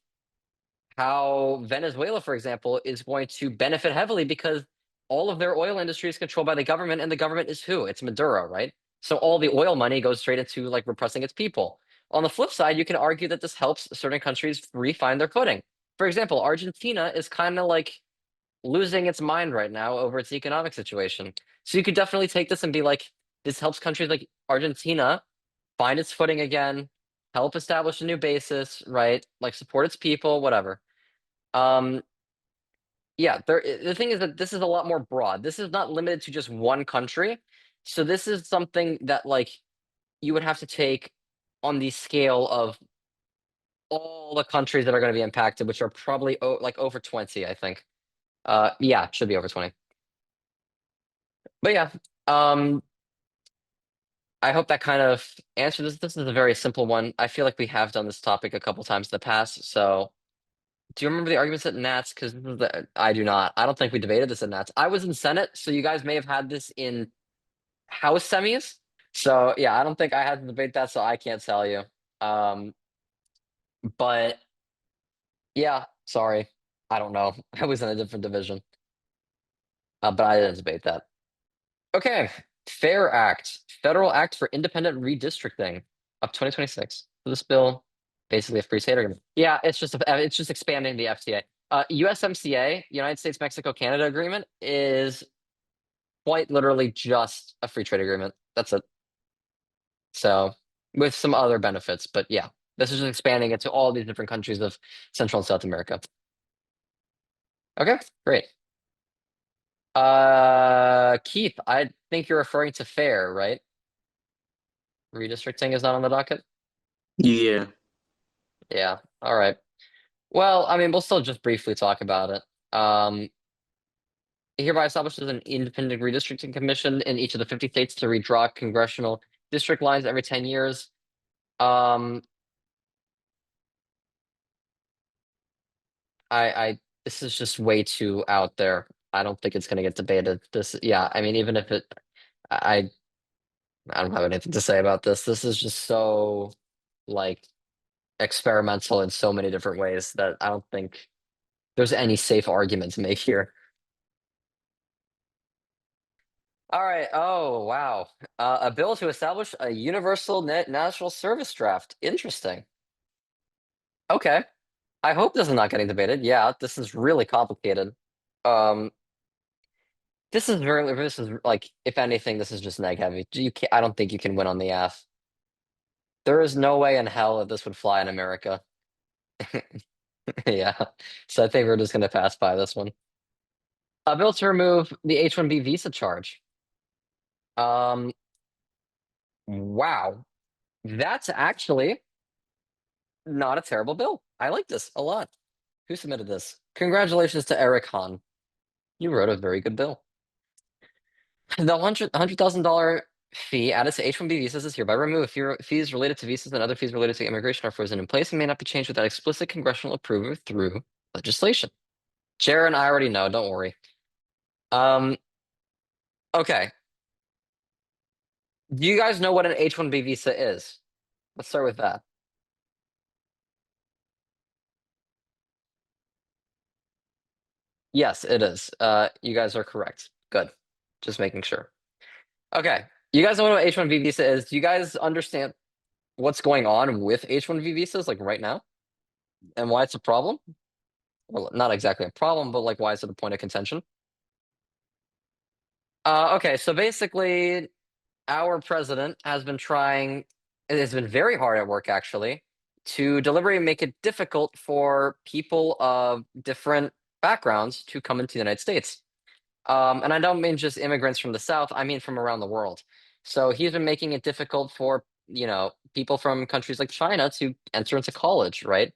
how Venezuela, for example, is going to benefit heavily because all of their oil industry is controlled by the government, and the government is who? It's Maduro, right? So all the oil money goes straight into like repressing its people. On the flip side, you can argue that this helps certain countries refine their footing. For example, Argentina is kind of like losing its mind right now over its economic situation. So you could definitely take this and be like, this helps countries like Argentina find its footing again, help establish a new basis, right? Like support its people, whatever. Um, yeah, the thing is that this is a lot more broad. This is not limited to just one country. So this is something that like you would have to take on the scale of all the countries that are going to be impacted, which are probably like over 20, I think. Yeah, should be over 20. But yeah, um, I hope that kind of answered this. This is a very simple one. I feel like we have done this topic a couple times in the past. So, do you remember the arguments at Nats? Because I do not. I don't think we debated this at Nats. I was in Senate, so you guys may have had this in House semis. So yeah, I don't think I had to debate that, so I can't tell you. But yeah, sorry. I don't know. I was in a different division. But I didn't debate that. Okay. Fair Act. Federal Act for Independent Redistricting of 2026. So this bill, basically a free state agreement. Yeah, it's just expanding the FTA. USMCA, United States Mexico Canada agreement, is quite literally just a free trade agreement. That's it. So with some other benefits, but yeah, this is just expanding it to all these different countries of Central and South America. Okay, great. Keith, I think you're referring to fair, right? Redistricting is not on the docket? Yeah. Yeah, all right. Well, I mean, we'll still just briefly talk about it. Hereby establishes an independent redistricting commission in each of the 50 states to redraw congressional district lines every 10 years. This is just way too out there. I don't think it's gonna get debated. Yeah, I mean, even if I, I don't have anything to say about this. This is just so, like, experimental in so many different ways that I don't think there's any safe argument to make here. All right. Oh, wow. A bill to establish a universal national service draft. Interesting. Okay. I hope this is not getting debated. Yeah, this is really complicated. Um, this is like, if anything, this is just neg heavy. I don't think you can win on the ass. There is no way in hell that this would fly in America. Yeah. So I think we're just gonna pass by this one. A bill to remove the H-1B visa charge. Wow. That's actually not a terrible bill. I like this a lot. Who submitted this? Congratulations to Eric Hahn. You wrote a very good bill. The $100,000 fee added to H-1B visas is hereby removed. Fees related to visas and other fees related to immigration are frozen in place and may not be changed without explicit congressional approval through legislation. Jared and I already know, don't worry. Okay. Do you guys know what an H-1B visa is? Let's start with that. Yes, it is. You guys are correct. Good. Just making sure. Okay. You guys know what H-1B visa is. Do you guys understand what's going on with H-1B visas like right now? And why it's a problem? Well, not exactly a problem, but like why is it a point of contention? Okay, so basically our president has been very hard at work actually, to deliberately make it difficult for people of different backgrounds to come into the United States. And I don't mean just immigrants from the South, I mean from around the world. So he's been making it difficult for, people from countries like China to enter into college, right?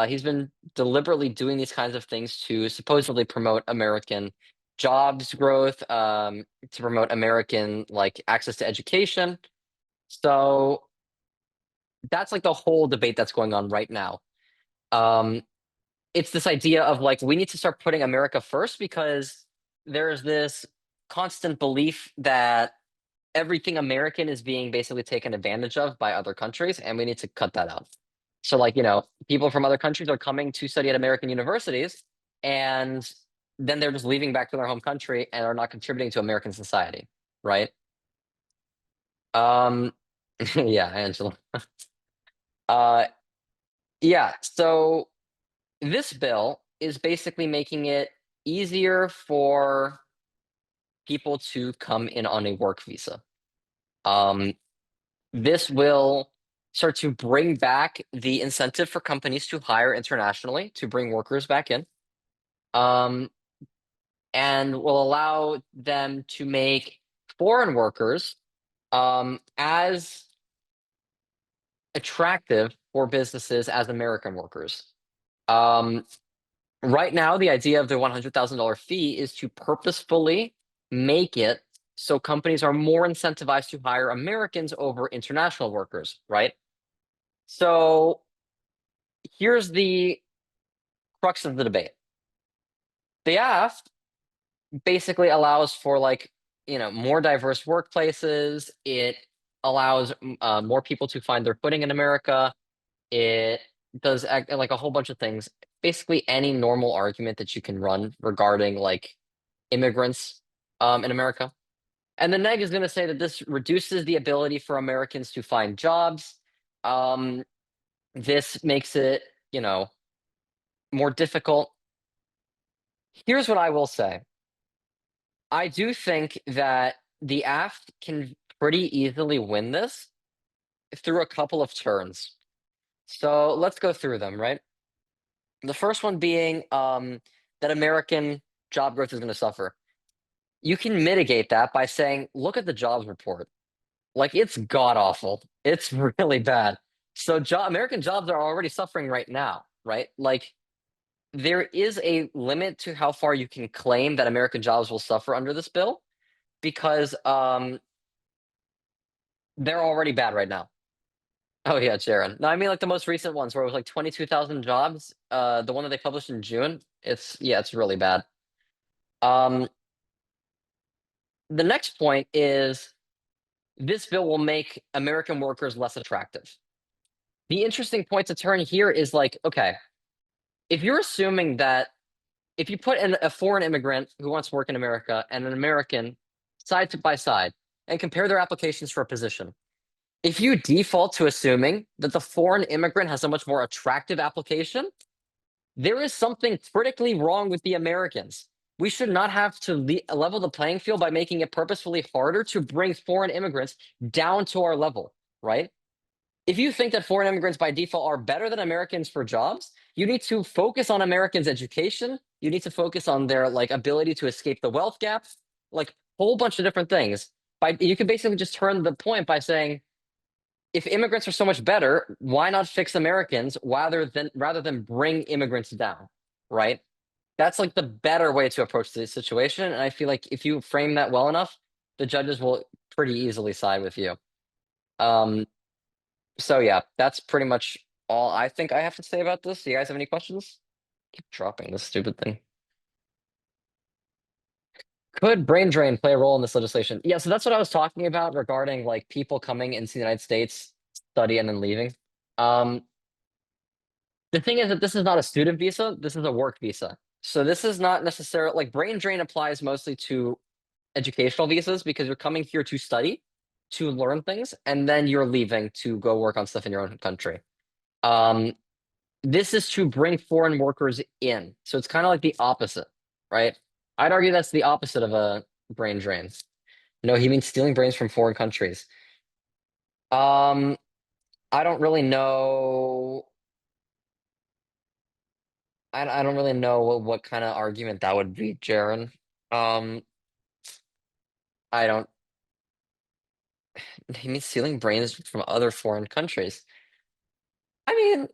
He's been deliberately doing these kinds of things to supposedly promote American jobs growth, to promote American like access to education. So that's like the whole debate that's going on right now. Um, it's this idea of like we need to start putting America first because there's this constant belief that everything American is being basically taken advantage of by other countries, and we need to cut that out. So, like, people from other countries are coming to study at American universities, and then they're just leaving back to their home country and are not contributing to American society, right? Um, yeah, Angela. Uh, yeah, so this bill is basically making it easier for people to come in on a work visa. This will start to bring back the incentive for companies to hire internationally to bring workers back in, um, and will allow them to make foreign workers as attractive for businesses as American workers. Um, right now, the idea of the $100,000 fee is to purposefully make it So companies are more incentivized to hire Americans over international workers, right? So here's the crux of the debate. The aft basically allows for like, more diverse workplaces. It allows more people to find their footing in America. It does like a whole bunch of things. Basically, any normal argument that you can run regarding like immigrants in America. And the neg is going to say that this reduces the ability for Americans to find jobs. Um, this makes it, more difficult. Here's what I will say. I do think that the aft can pretty easily win this through a couple of turns. So let's go through them, right? The first one being that American job growth is going to suffer. You can mitigate that by saying, look at the jobs report. Like it's god awful. It's really bad. So American jobs are already suffering right now, right? Like there is a limit to how far you can claim that American jobs will suffer under this bill because they're already bad right now. Oh yeah, Jaron. No, I mean like the most recent ones where it was like 22,000 jobs. The one that they published in June, it's really bad. Um, the next point is this bill will make American workers less attractive. The interesting point to turn here is like, okay, if you're assuming that if you put in a foreign immigrant who wants to work in America and an American by side and compare their applications for a position, if you default to assuming that the foreign immigrant has a much more attractive application, there is something critically wrong with the Americans. We should not have to level the playing field by making it purposefully harder to bring foreign immigrants down to our level, right? If you think that foreign immigrants by default are better than Americans for jobs, you need to focus on Americans' education. You need to focus on their like ability to escape the wealth gap, like a whole bunch of different things. You can basically just turn the point by saying, if immigrants are so much better, why not fix Americans rather than bring immigrants down, right? That's like the better way to approach the situation. And I feel like if you frame that well enough, the judges will pretty easily side with you. So yeah, that's pretty much all I think I have to say about this. Do you guys have any questions? Keep dropping this stupid thing. Could brain drain play a role in this legislation? Yeah, so that's what I was talking about regarding like people coming into the United States, study and then leaving. Um, the thing is that this is not a student visa, this is a work visa. So this is not necessarily like brain drain applies mostly to educational visas because you're coming here to study, to learn things, and then you're leaving to go work on stuff in your own country. This is to bring foreign workers in. So it's kind of like the opposite, right? I'd argue that's the opposite of a brain drain. No, he means stealing brains from foreign countries. Um, I don't really know. I don't really know what kind of argument that would be, Jaron. Um, I don't. He means stealing brains from other foreign countries. I mean,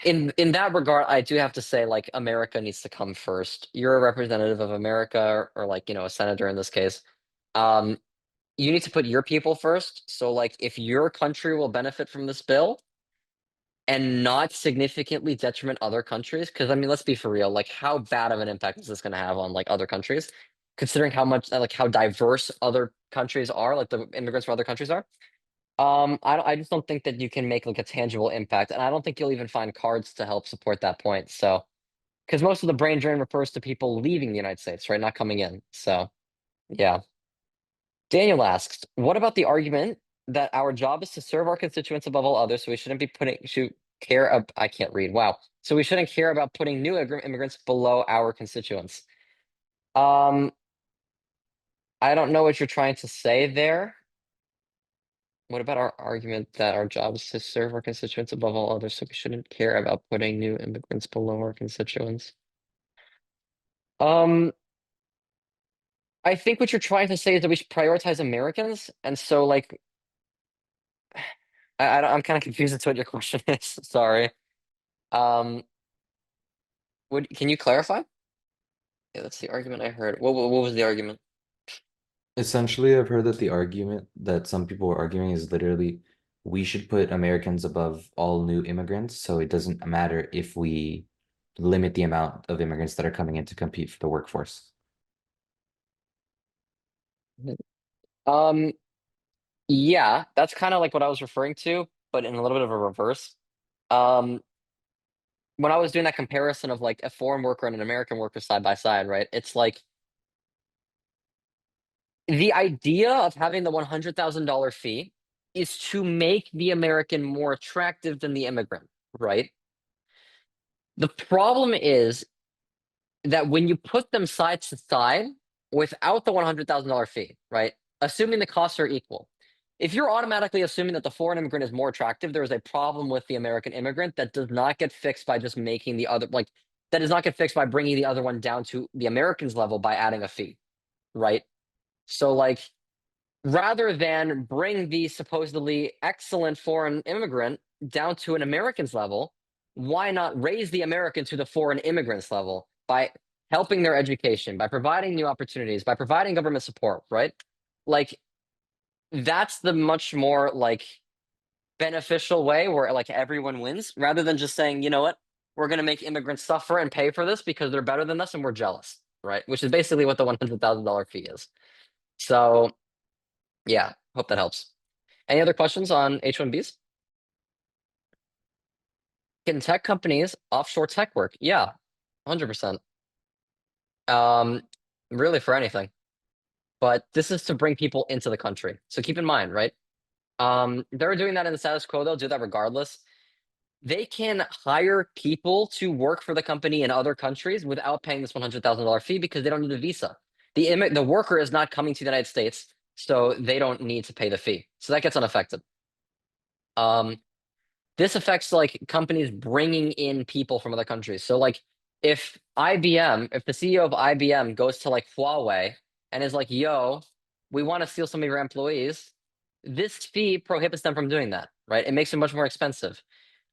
in that regard, I do have to say, like, America needs to come first. You're a representative of America, or like, a senator in this case. Um, you need to put your people first. So, like, if your country will benefit from this bill and not significantly detriment other countries, because I mean, let's be for real, like, how bad of an impact is this going to have on like other countries, considering how much like how diverse other countries are, like the immigrants from other countries are. I just don't think that you can make like a tangible impact, and I don't think you'll even find cards to help support that point. So, because most of the brain drain refers to people leaving the United States, right, not coming in. So, yeah. Daniel asks, what about the argument that our job is to serve our constituents above all others, so we shouldn't be should care I can't read. Wow. So we shouldn't care about putting new immigrants below our constituents. Um, I don't know what you're trying to say there. What about our argument that our job is to serve our constituents above all others, so we shouldn't care about putting new immigrants below our constituents? Um, I think what you're trying to say is that we should prioritize Americans, and so like I'm kind of confused as to what your question is. Sorry. Um, can you clarify? Yeah, that's the argument I heard. What was the argument? Essentially, I've heard that the argument that some people are arguing is literally we should put Americans above all new immigrants, so it doesn't matter if we limit the amount of immigrants that are coming in to compete for the workforce. Um, yeah, that's kind of like what I was referring to, but in a little bit of a reverse. Um, when I was doing that comparison of like a foreign worker and an American worker side by side, right? It's like the idea of having the $100,000 fee is to make the American more attractive than the immigrant, right? The problem is that when you put them side to side without the $100,000 fee, right? Assuming the costs are equal. If you're automatically assuming that the foreign immigrant is more attractive, there is a problem with the American immigrant that does not get fixed by just making the other, like, that does not get fixed by bringing the other one down to the Americans' level by adding a fee, right? So, like, rather than bring the supposedly excellent foreign immigrant down to an American's level, why not raise the American to the foreign immigrants level by helping their education, by providing new opportunities, by providing government support, right? Like, that's the much more like beneficial way where like everyone wins rather than just saying, you know what, we're going to make immigrants suffer and pay for this because they're better than us and we're jealous, right? Which is basically what the $100,000 fee is. So, yeah, hope that helps. Any other questions on H-1Bs? Can tech companies offshore tech work? Yeah, 100%. Really for anything. But this is to bring people into the country. So keep in mind, right? They're doing that in the status quo. They'll do that regardless. They can hire people to work for the company in other countries without paying this $100,000 fee because they don't need a visa. The worker is not coming to the United States, so they don't need to pay the fee. So that gets unaffected. This affects like companies bringing in people from other countries. So like if the CEO of IBM goes to like Huawei and is like, yo, we want to steal some of your employees, this fee prohibits them from doing that, right? It makes it much more expensive.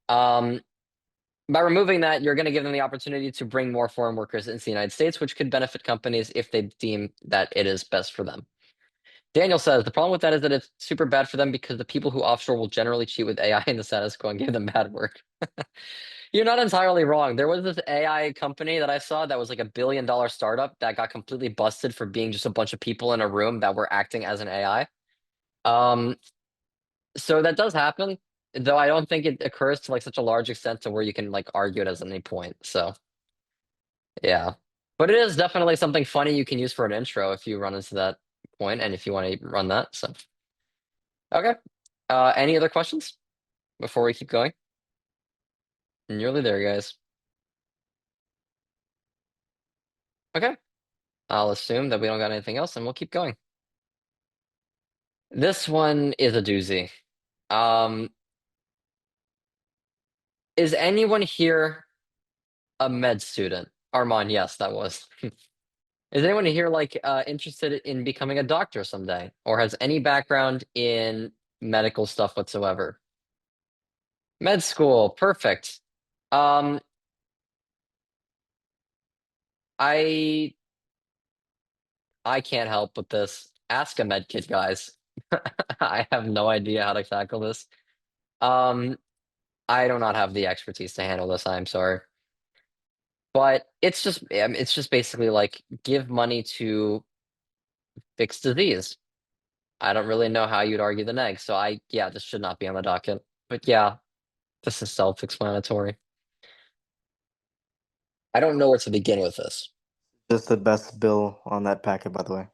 By removing that, you're going to give them the opportunity to bring more foreign workers into the United States, which could benefit companies if they deem that it is best for them. Daniel says the problem with that is that it's super bad for them because the people who offshore will generally cheat with AI in the status quo and give them bad work. You're not entirely wrong. There was this AI company that I saw that was like $1 billion startup that got completely busted for being just a bunch of people in a room that were acting as an AI. So that does happen, though I don't think it occurs to like such a large extent to where you can like argue it as any point. So yeah. But it is definitely something funny you can use for an intro if you run into that point and if you want to run that. So okay. Any other questions before we keep going? Nearly there, guys. Okay. I'll assume that we don't got anything else and we'll keep going. This one is a doozy. Is anyone here a med student? Armand, yes, that was. Is anyone here like interested in becoming a doctor someday or has any background in medical stuff whatsoever? Med school, perfect. Um, I I can't help with this. Ask a med kid, guys. I have no idea how to tackle this. Um, I do not have the expertise to handle this. I'm sorry. But it's just basically like give money to fix disease. I don't really know how you'd argue the neg. So yeah, this should not be on the docket. But yeah, this is self-explanatory. I don't know where to begin with this. Just the best bill on that packet, by the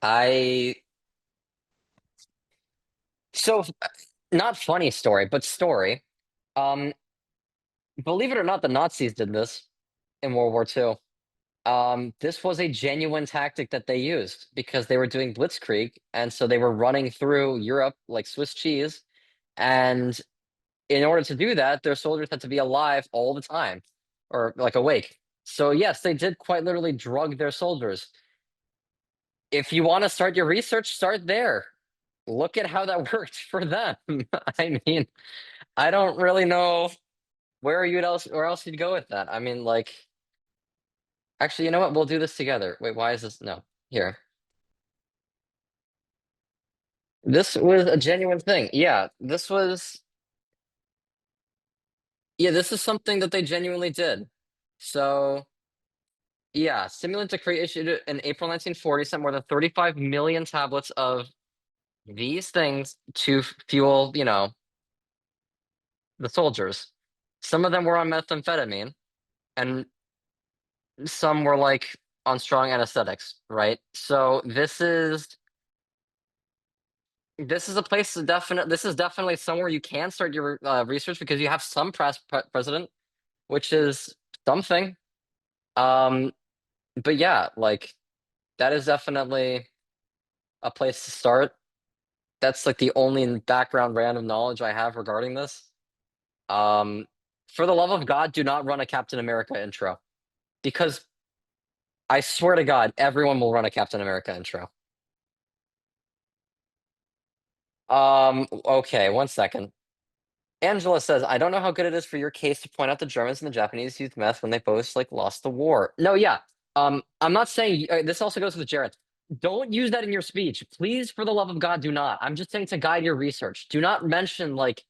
way. So not funny story, but story. Um, believe it or not, the Nazis did this in World War II. This was a genuine tactic that they used because they were doing blitzkrieg, and so they were running through Europe like Swiss cheese. And in order to do that, their soldiers had to be alive all the time, or like awake. So yes, they did quite literally drug their soldiers. If you want to start your research, start there. Look at how that worked for them. I mean, I don't really know where else you'd go with that. I mean, like, actually, you know what? We'll do this together. Wait, why is this? No, here. This was a genuine thing. Yeah, this is something that they genuinely did. So, yeah, Stimulant Decree issued it in April 1940 sent more than 35 million tablets of these things to fuel, the soldiers. Some of them were on methamphetamine, and some were like on strong anesthetics, right? So this is a place to this is definitely somewhere you can start your research because you have some precedent, which is something. But yeah, like that is definitely a place to start. That's like the only background random knowledge I have regarding this. For the love of God, do not run a Captain America intro because I swear to God, everyone will run a Captain America intro. Okay, 1 second. Angela says, I don't know how good it is for your case to point out the Germans and the Japanese used meth when they both like lost the war. No, yeah. I'm not saying this also goes with Jared. Don't use that in your speech. Please, for the love of God, do not. I'm just saying to guide your research. Do not mention like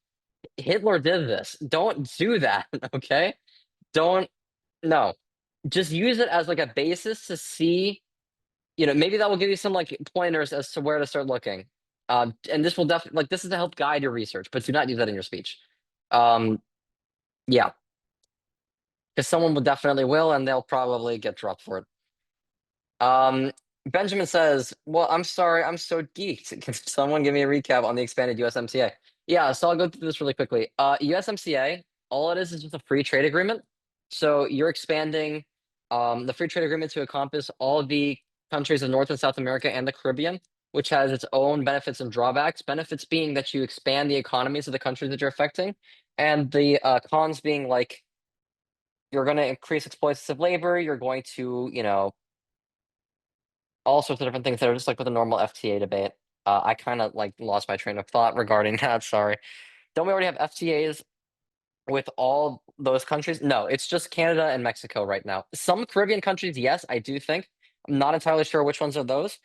Hitler did this. Don't do that, okay? Don't no. Just use it as like a basis to see, maybe that will give you some like pointers as to where to start looking. And this will definitely like this is to help guide your research, but do not use that in your speech. Yeah, because someone will definitely will, and they'll probably get dropped for it. Benjamin says, "Well, I'm sorry, I'm so geeked. Can someone give me a recap on the expanded USMCA?" Yeah, so I'll go through this really quickly. USMCA, all it is just a free trade agreement. So you're expanding the free trade agreement to encompass all of the countries of North and South America and the Caribbean, which has its own benefits and drawbacks. Benefits being that you expand the economies of the countries that you're affecting, and the cons being like you're going to increase exploitative labor. You're going to, all sorts of different things that are just like with a normal FTA debate. I kind of like lost my train of thought regarding that. Sorry. Don't we already have FTAs with all those countries? No, it's just Canada and Mexico right now. Some Caribbean countries, yes, I do think. I'm not entirely sure which ones are those.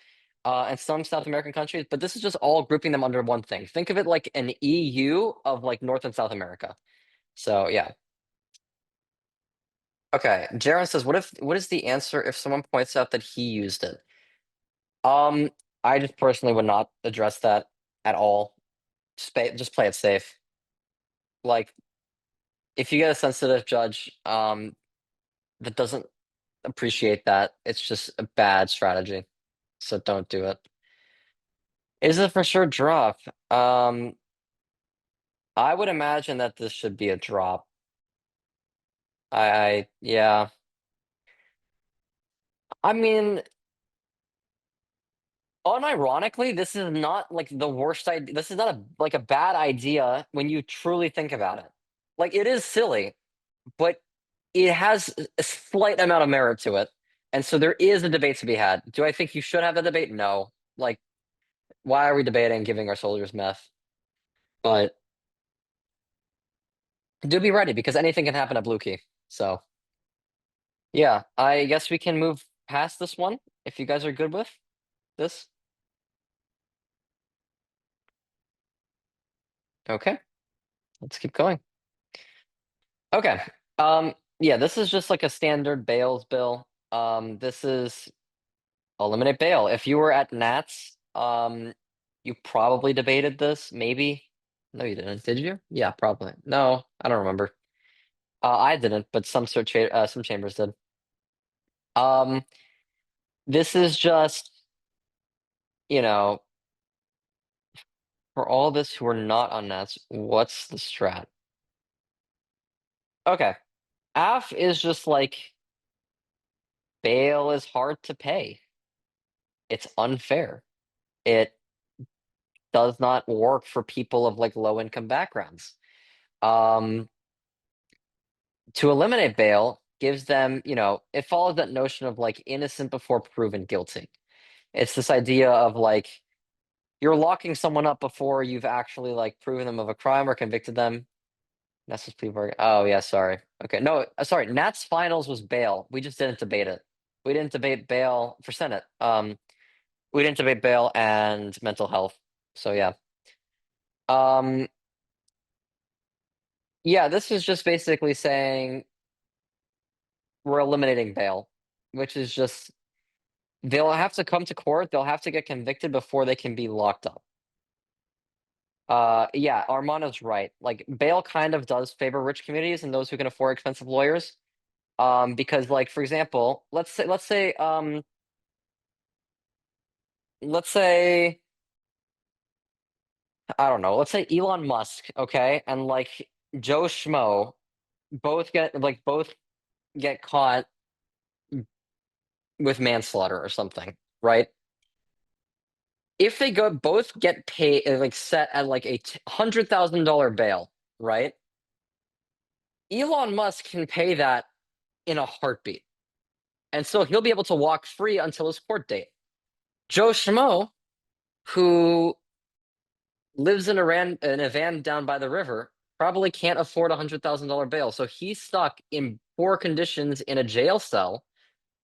And some South American countries, but this is just all grouping them under one thing. Think of it like an EU of like North and South America. So yeah. Okay, Jaron says, what is the answer if someone points out that he used it? I just personally would not address that at all. Just play it safe. Like, if you get a sensitive judge, that doesn't appreciate that, it's just a bad strategy. So don't do it. Is it for sure drop? I would imagine that this should be a drop. Yeah. I mean, unironically, this is not like the worst idea. This is not like a bad idea when you truly think about it. Like it is silly, but it has a slight amount of merit to it. And so there is a debate to be had. Do I think you should have the debate? No. Like, why are we debating giving our soldiers meth? But do be ready because anything can happen at Blue Key. So yeah, I guess we can move past this one if you guys are good with this. Okay, let's keep going. Okay. Yeah, this is just like a standard bails bill. This is eliminate bail. If you were at Nats, you probably debated this, maybe. No, you didn't, did you? Yeah, probably. No, I don't remember. I didn't, but some chambers did. Um, this is just, you know, for all this who are not on Nats, what's the strat? Okay. AF is just like bail is hard to pay. It's unfair. It does not work for people of like low income backgrounds. To eliminate bail gives them, it follows that notion of like innocent before proven guilty. It's this idea of like you're locking someone up before you've actually like proven them of a crime or convicted them. That's plea bargain. Oh yeah, sorry. Okay, no, sorry. Nat's finals was bail. We just didn't debate it. We didn't debate bail for Senate. We didn't debate bail and mental health. So yeah. Yeah, this is just basically saying we're eliminating bail, which is just they'll have to come to court, they'll have to get convicted before they can be locked up. Yeah, Armano's right. Like bail kind of does favor rich communities and those who can afford expensive lawyers. Because like for example, let's say I don't know, let's say Elon Musk, okay, and like Joe Schmo both get caught with manslaughter or something, right? If they both get paid like set at like a $100,000 bail, right? Elon Musk can pay that in a heartbeat. And so he'll be able to walk free until his court date. Joe Schmo, who lives in a van down by the river, probably can't afford $100,000 bail. So he's stuck in poor conditions in a jail cell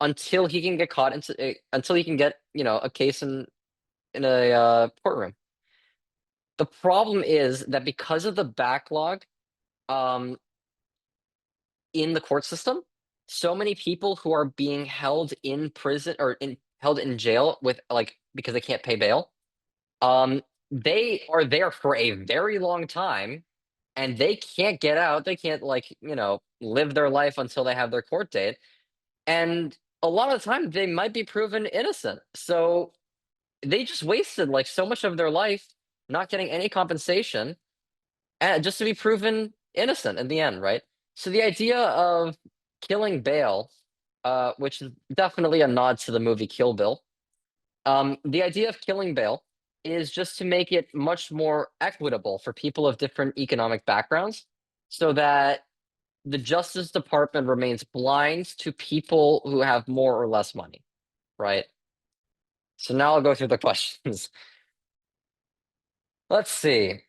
until he can get until he can get, a case in a courtroom. The problem is that because of the backlog um, in the court system, so many people who are being held in prison or held in jail with because they can't pay bail, they are there for a very long time and they can't get out. They can't live their life until they have their court date. And a lot of the time they might be proven innocent. So they just wasted like so much of their life not getting any compensation and just to be proven innocent in the end, right? So the idea of killing bail, which is definitely a nod to the movie Kill Bill, the idea of killing bail is just to make it much more equitable for people of different economic backgrounds so that the Justice Department remains blind to people who have more or less money, right? So now I'll go through the questions. Let's see.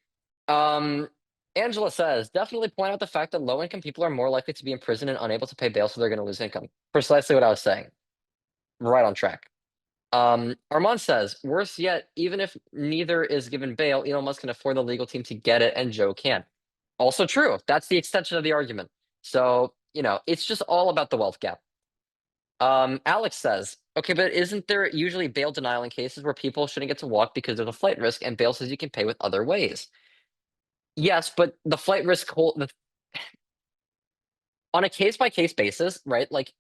Angela says, definitely point out the fact that low-income people are more likely to be in prison and unable to pay bail, so they're going to lose income. Precisely what I was saying. Right on track. Armand says, worse yet, even if neither is given bail, Elon Musk can afford the legal team to get it, and Joe can't. Also true. That's the extension of the argument. So, it's just all about the wealth gap. Alex says, okay, but isn't there usually bail denial in cases where people shouldn't get to walk because there's a flight risk and bail says you can pay with other ways? Yes, but the flight risk on a case-by-case basis, right? Like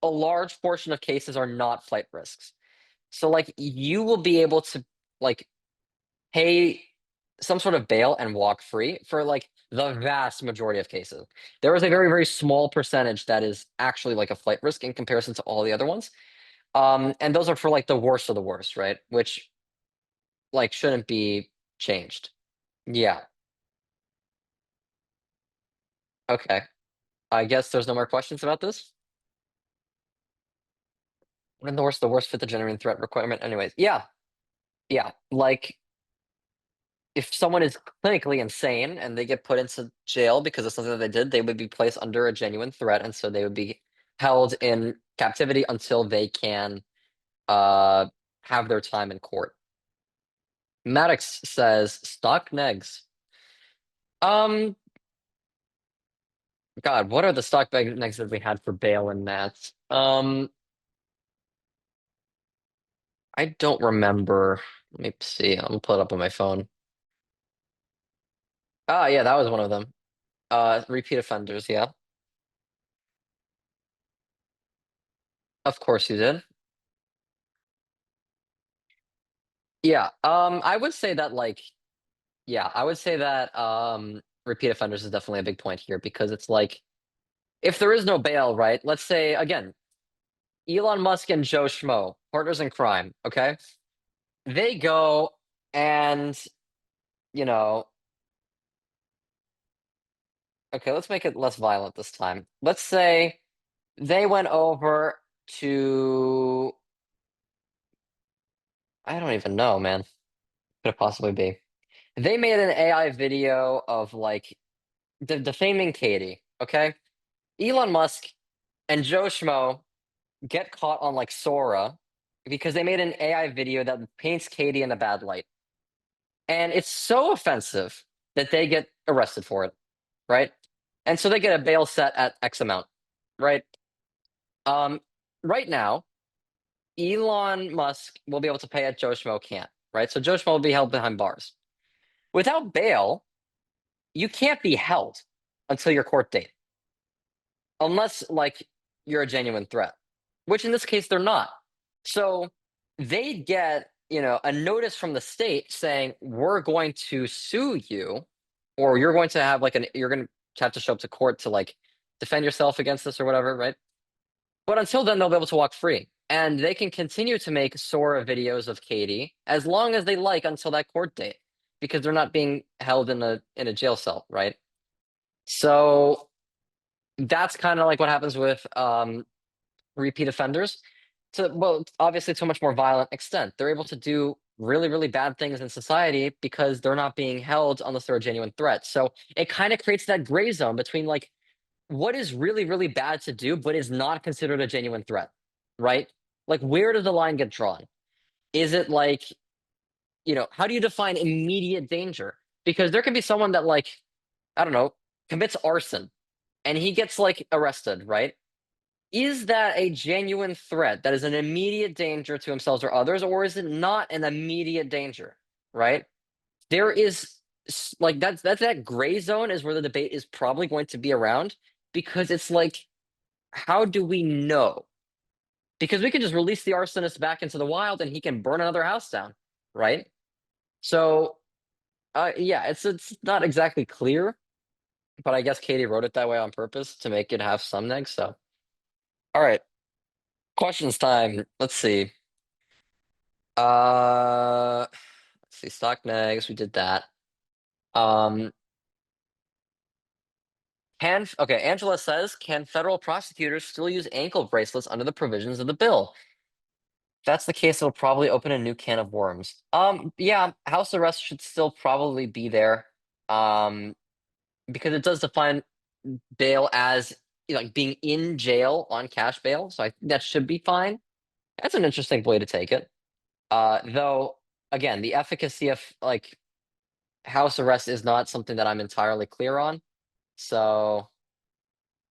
a large portion of cases are not flight risks. So like you will be able to like pay some sort of bail and walk free for like the vast majority of cases. There is a very, very small percentage that is actually like a flight risk in comparison to all the other ones. And those are for like the worst of the worst, right? Which like shouldn't be changed. Yeah. Okay. I guess there's no more questions about this. When the worst fit the genuine threat requirement. Anyways, yeah. Yeah. Like if someone is clinically insane and they get put into jail because of something that they did, they would be placed under a genuine threat, and so they would be held in captivity until they can have their time in court. Maddox says stock negs. God, what are the stock negs that we had for bail and that? I don't remember. Let me see. I'm gonna pull it up on my phone. Ah, yeah, that was one of them. Repeat offenders, yeah. Of course you did. Yeah, I would say that repeat offenders is definitely a big point here because it's like if there is no bail, right? Let's say again, Elon Musk and Joe Schmo, partners in crime, okay? They go and you know, okay, let's make it less violent this time. Let's say they went over to I don't even know, man. Could it possibly be? They made an AI video of like defaming Katie, okay? Elon Musk and Joe Schmo get caught on like Sora because they made an AI video that paints Katie in a bad light. And it's so offensive that they get arrested for it, right? And so they get a bail set at X amount, right? Right now, Elon Musk will be able to pay it, Joe Schmo can't, right? So Joe Schmo will be held behind bars. Without bail, you can't be held until your court date. Unless, like, you're a genuine threat, which in this case they're not. So they get, a notice from the state saying, we're going to sue you, or you're going to have you're going to have to show up to court to like defend yourself against this or whatever, right? But until then, they'll be able to walk free. And they can continue to make Sora videos of Katie as long as they like until that court date, because they're not being held in a jail cell, right? So that's kind of like what happens with repeat offenders. Obviously to a much more violent extent. They're able to do really, really bad things in society because they're not being held unless they're a genuine threat. So it kind of creates that gray zone between like what is really, really bad to do, but is not considered a genuine threat, right? Like, where does the line get drawn? Is it like, how do you define immediate danger? Because there can be someone that, like, I don't know, commits arson and he gets like arrested, right? Is that a genuine threat that is an immediate danger to himself or others, or is it not an immediate danger, right? There is like that's that gray zone is where the debate is probably going to be around, because it's like, how do we know? Because we can just release the arsonist back into the wild and he can burn another house down, right? So, yeah, it's not exactly clear, but I guess Katie wrote it that way on purpose to make it have some negs. So, all right, questions time. Let's see. Let's see, stock negs. We did that. Okay, Angela says, can federal prosecutors still use ankle bracelets under the provisions of the bill? If that's the case, it'll probably open a new can of worms. Yeah, house arrest should still probably be there. Because it does define bail as like being in jail on cash bail. So I think that should be fine. That's an interesting way to take it. Though, again, the efficacy of like house arrest is not something that I'm entirely clear on. So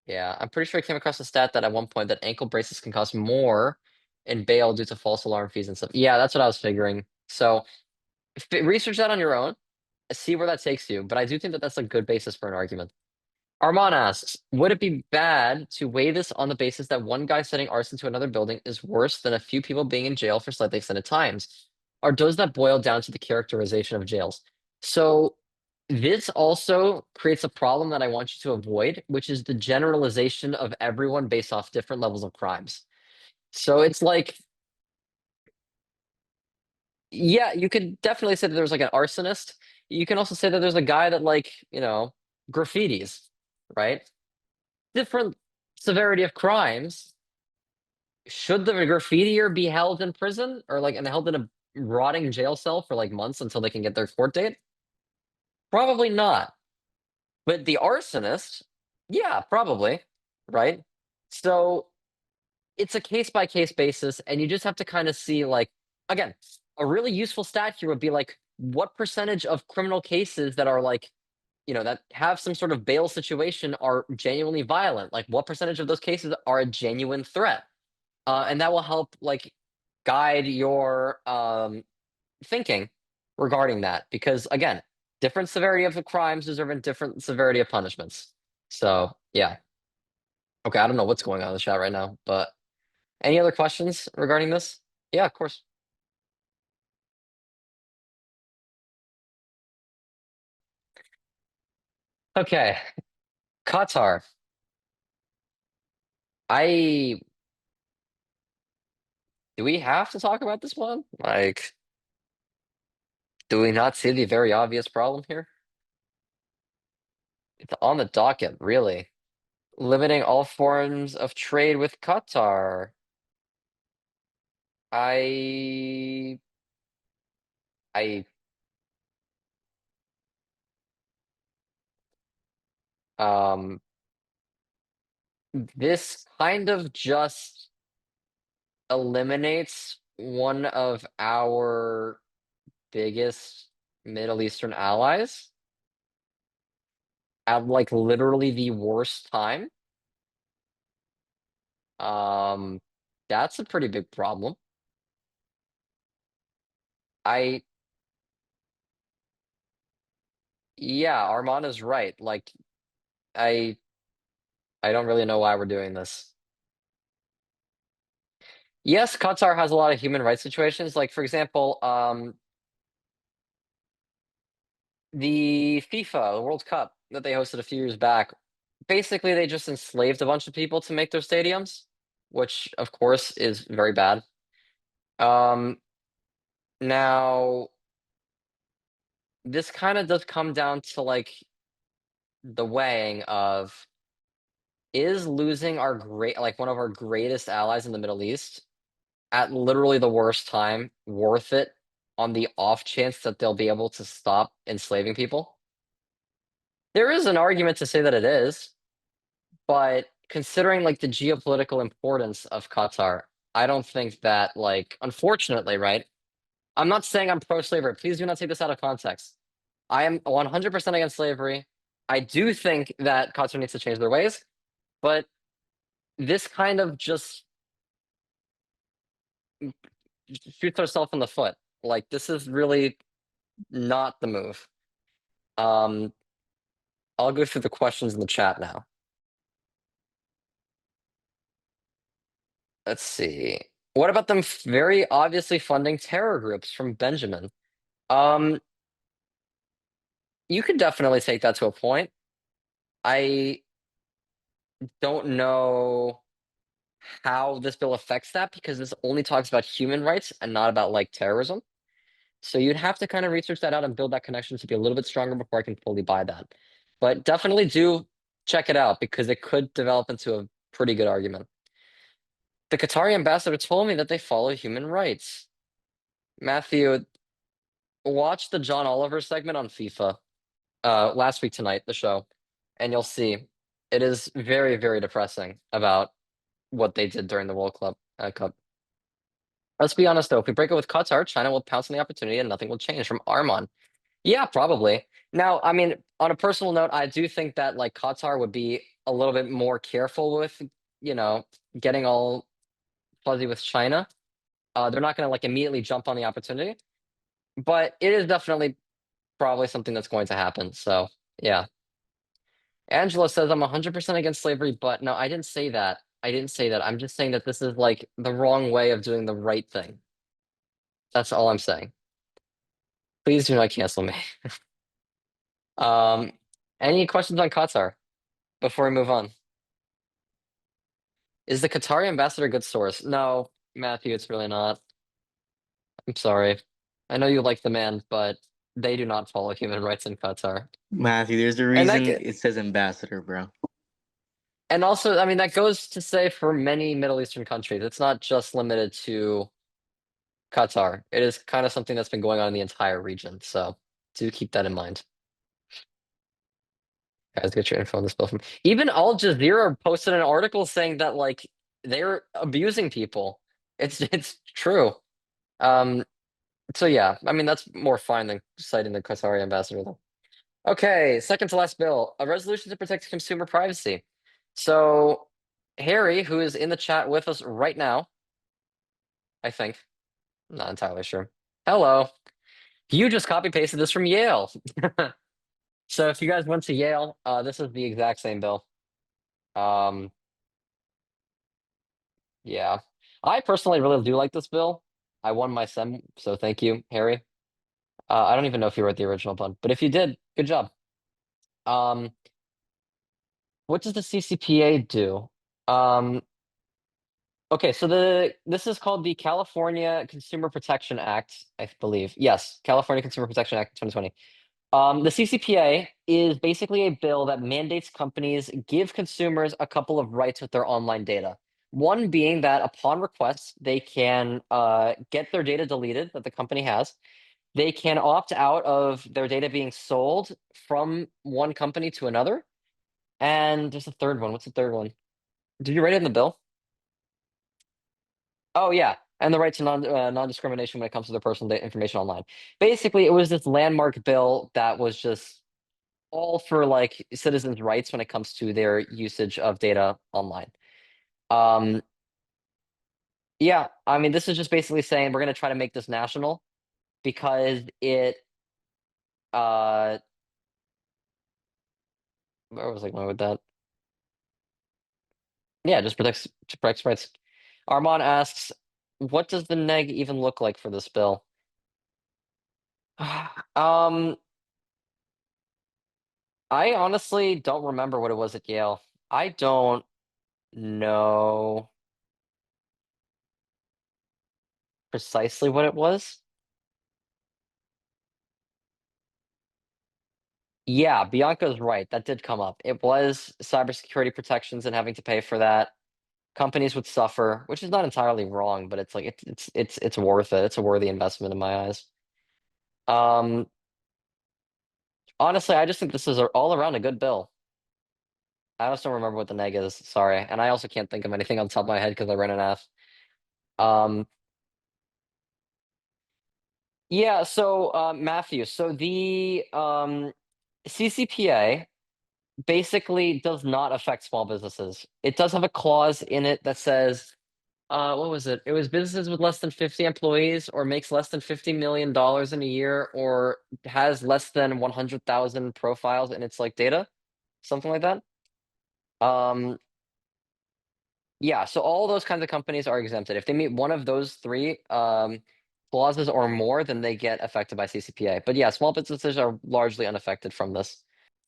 yeah, I'm pretty sure I came across a stat that at one point that ankle braces can cost more in bail due to false alarm fees and stuff. Yeah, that's what I was figuring. So research that on your own, see where that takes you. But I do think that that's a good basis for an argument. Armand asks, would it be bad to weigh this on the basis that one guy setting arson to another building is worse than a few people being in jail for slightly extended times? Or does that boil down to the characterization of jails? So this also creates a problem that I want you to avoid, which is the generalization of everyone based off different levels of crimes. So it's like, yeah, you could definitely say that there's like an arsonist. You can also say that there's a guy that like, graffitis, right? Different severity of crimes. Should the graffitier be held in prison or like and held in a rotting jail cell for like months until they can get their court date? Probably not. But the arsonist, yeah, probably, right? So it's a case by case basis, and you just have to kind of see like, again, a really useful stat here would be like, what percentage of criminal cases that are like, that have some sort of bail situation are genuinely violent? Like, what percentage of those cases are a genuine threat? And that will help like guide your thinking regarding that, because again, different severity of the crimes deserve a different severity of punishments. So yeah. Okay, I don't know what's going on in the chat right now, but any other questions regarding this? Yeah, of course. Okay, Qatar. I Do we have to talk about this one? Like, do we not see the very obvious problem here? It's on the docket, really. Limiting all forms of trade with Qatar. I I um this kind of just eliminates one of our biggest Middle Eastern allies at like literally the worst time. That's a pretty big problem. Yeah, Armand is right. Like, I don't really know why we're doing this. Yes, Qatar has a lot of human rights situations. Like, for example, the FIFA, the World Cup that they hosted a few years back, basically they just enslaved a bunch of people to make their stadiums, which of course is very bad. Now this kind of does come down to like the weighing of, is losing our like one of our greatest allies in the Middle East at literally the worst time worth it on the off chance that they'll be able to stop enslaving people? There is an argument to say that it is, but considering like the geopolitical importance of Qatar, I don't think that, like, unfortunately, right? I'm not saying I'm pro-slavery. Please do not take this out of context. I am 100% against slavery. I do think that Qatar needs to change their ways, but this kind of just shoots ourselves in the foot. Like, this is really not the move. I'll go through the questions in the chat now. Let's see. What about them very obviously funding terror groups from Benjamin? You could definitely take that to a point. I don't know how this bill affects that because this only talks about human rights and not about like terrorism. So you'd have to kind of research that out and build that connection to be a little bit stronger before I can fully buy that. But definitely do check it out because it could develop into a pretty good argument. The Qatari ambassador told me that they follow human rights. Matthew, watch the John Oliver segment on FIFA last week tonight, the show, and you'll see it is very, very depressing about what they did during the World Cup. Let's be honest though, if we break it with Qatar, China will pounce on the opportunity and nothing will change from Arman. Yeah, probably. Now, I mean, on a personal note, I do think that like Qatar would be a little bit more careful with, getting all fuzzy with China. They're not going to like immediately jump on the opportunity, but it is definitely probably something that's going to happen. So yeah. Angela says I'm 100% against slavery, but no, I didn't say that. I didn't say that. I'm just saying that this is like the wrong way of doing the right thing. That's all I'm saying. Please do not cancel me. Any questions on Qatar before we move on? Is the Qatari ambassador a good source? No, Matthew, it's really not. I'm sorry. I know you like the man, but they do not follow human rights in Qatar. Matthew, there's a And reason it says ambassador, bro. And also, I mean, that goes to say for many Middle Eastern countries, it's not just limited to Qatar. It is kind of something that's been going on in the entire region. So do keep that in mind. Guys, get your info on this bill from even Al Jazeera posted an article saying that like they're abusing people. It's true. So yeah, I mean that's more fine than citing the Qatari ambassador though. Okay, second to last bill, a resolution to protect consumer privacy. So Harry, who is in the chat with us right now, I think, I'm not entirely sure. Hello. You just copy pasted this from Yale. So if you guys went to Yale, this is the exact same bill. Yeah. I personally really do like this bill. I won my sem, so thank you, Harry. I don't even know if you wrote the original one, but if you did, good job. What does the CCPA do? Okay, so this is called the California Consumer Protection Act, I believe. Yes, California Consumer Protection Act 2020. The CCPA is basically a bill that mandates companies give consumers a couple of rights with their online data. One being that upon request, they can get their data deleted that the company has. They can opt out of their data being sold from one company to another. And there's a third one. What's the third one? Did you write it in the bill? Oh, yeah. and the right to non-discrimination when it comes to their personal information online. Basically, it was this landmark bill that was just all for like citizens' rights when it comes to their usage of data online. Yeah, I mean, this is just basically saying we're gonna try to make this national because it where was I going with that? Yeah, just protects rights. Armand asks, what does the neg even look like for this bill? Um, I honestly don't remember what it was at Yale. I don't know precisely what it was. Yeah, Bianca's right. That did come up. It was cybersecurity protections and having to pay for that. Companies would suffer, which is not entirely wrong, but it's like it's worth it. It's a worthy investment in my eyes. Honestly, I just think this is all around a good bill. I also don't remember what the neg is. Sorry, and I also can't think of anything on the top of my head because I ran an F. Yeah. So Matthew, so the CCPA basically does not affect small businesses. It does have a clause in it that says, what was it? It was businesses with less than 50 employees or makes less than $50 million in a year or has less than 100,000 profiles in its like data, something like that. Yeah, so all those kinds of companies are exempted. If they meet one of those three clauses or more, then they get affected by CCPA. But yeah, small businesses are largely unaffected from this.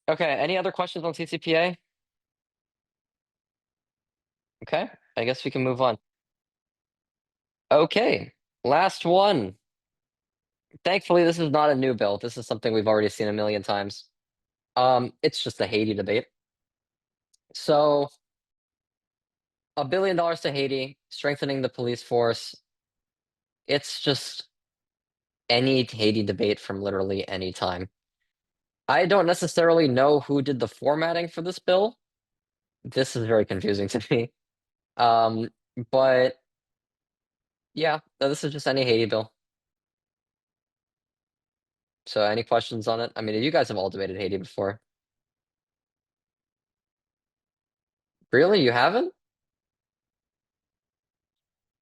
Okay, any other questions on CCPA? Okay, I guess we can move on. Okay, last one. Thankfully, this is not a new bill. This is something we've already seen a million times. It's just a Haiti debate. So, $1 billion to Haiti, strengthening the police force. It's just any Haiti debate from literally any time. I don't necessarily know who did the formatting for this bill. This is very confusing to me. Um, but yeah, no, this is just any Haiti bill. So any questions on it? I mean, you guys have all debated Haiti before. Really? You haven't?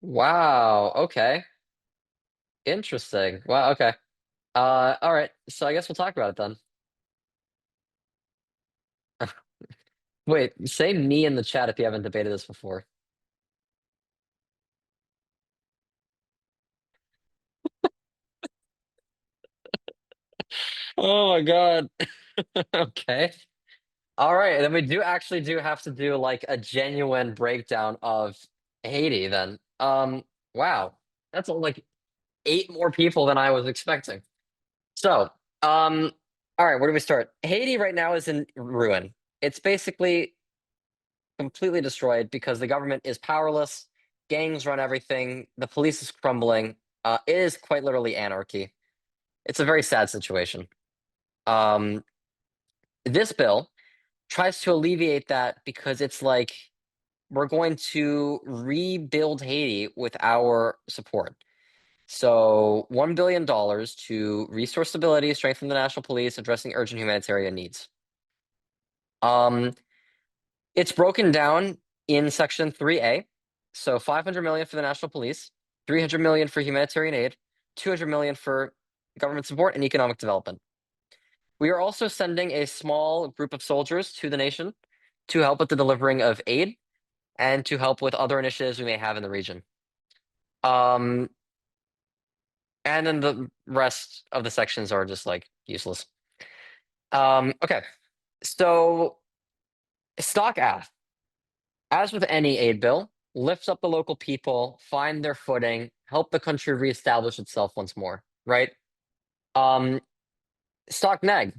Wow, okay. Interesting. Wow, okay. All right. So I guess we'll talk about it then. Wait, say me in the chat if you haven't debated this before. Oh my God. Okay. All right, then we do have to do like a genuine breakdown of Haiti then. Wow. That's like 8 more people than I was expecting. So, all right, where do we start? Haiti right now is in ruin. It's basically completely destroyed because the government is powerless, gangs run everything, the police is crumbling. It is quite literally anarchy. It's a very sad situation. Um, this bill tries to alleviate that because it's like we're going to rebuild Haiti with our support. So $1 billion to restore stability, strengthen the national police, addressing urgent humanitarian needs. It's broken down in section 3A. So 500 million for the national police, 300 million for humanitarian aid, 200 million for government support and economic development. We are also sending a small group of soldiers to the nation to help with the delivering of aid and to help with other initiatives we may have in the region. And then the rest of the sections are just like useless. Okay, so stock ath. As with any aid bill, lifts up the local people, find their footing, help the country reestablish itself once more, right? Stock neg.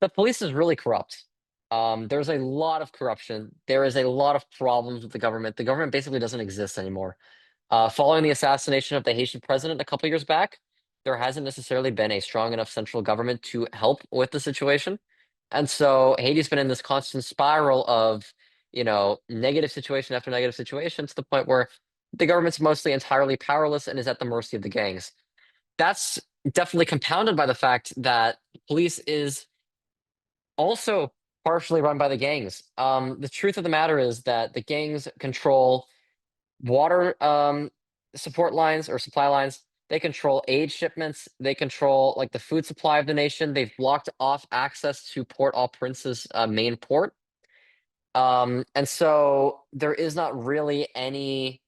The police is really corrupt. There's a lot of corruption. There is a lot of problems with the government. The government basically doesn't exist anymore. Following the assassination of the Haitian president a couple years back, there hasn't necessarily been a strong enough central government to help with the situation. And so Haiti's been in this constant spiral of, negative situation after negative situation to the point where the government's mostly entirely powerless and is at the mercy of the gangs. That's definitely compounded by the fact that police is also partially run by the gangs. The truth of the matter is that the gangs control water support lines or supply lines. They control aid shipments. They control like the food supply of the nation. They've blocked off access to Port-au-Prince's main port. And so there is not really any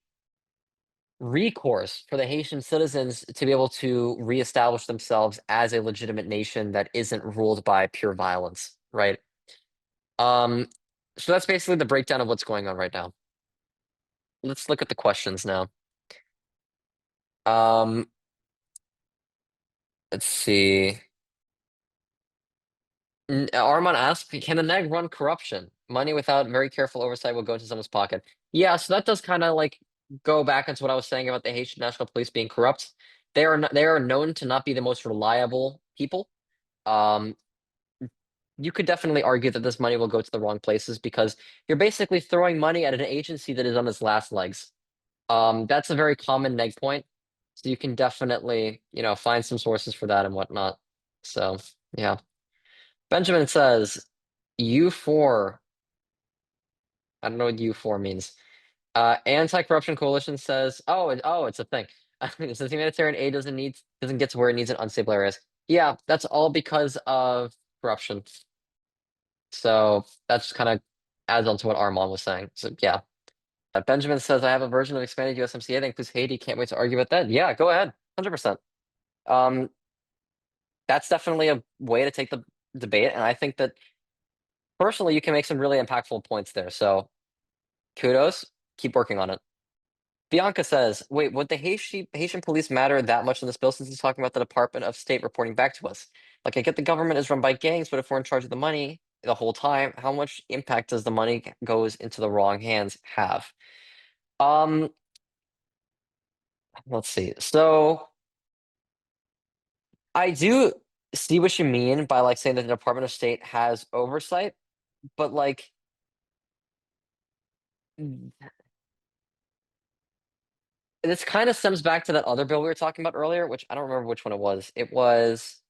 recourse for the Haitian citizens to be able to reestablish themselves as a legitimate nation that isn't ruled by pure violence, right? So that's basically the breakdown of what's going on right now. Let's look at the questions now. Let's see. Armand asks, can the neg run corruption? Money without very careful oversight will go into someone's pocket. Yeah, so that does kind of like go back into what I was saying about the Haitian National Police being corrupt. They are known to not be the most reliable people. You could definitely argue that this money will go to the wrong places because you're basically throwing money at an agency that is on its last legs. That's a very common neg point. So you can definitely, find some sources for that and whatnot. So yeah. Benjamin says U4. I don't know what U4 means. Anti-corruption coalition says, it's a thing. It says humanitarian aid doesn't get to where it needs in unstable areas. Yeah, that's all because of corruption. So that's kind of adds on to what Armand was saying. So yeah. Benjamin says I have a version of expanded USMCA that includes Haiti. Can't wait to argue about that. Yeah, go ahead. 100%. That's definitely a way to take the debate, and I think that personally you can make some really impactful points there. So kudos, keep working on it. Bianca says, wait, would the Haitian police matter that much in this bill since he's talking about the Department of State reporting back to us? Like, I get the government is run by gangs, but if we're in charge of the money the whole time, how much impact does the money goes into the wrong hands have? Let's see. So I do see what you mean by like saying that the Department of State has oversight, but like this kind of stems back to that other bill we were talking about earlier, which I don't remember which one it was. It was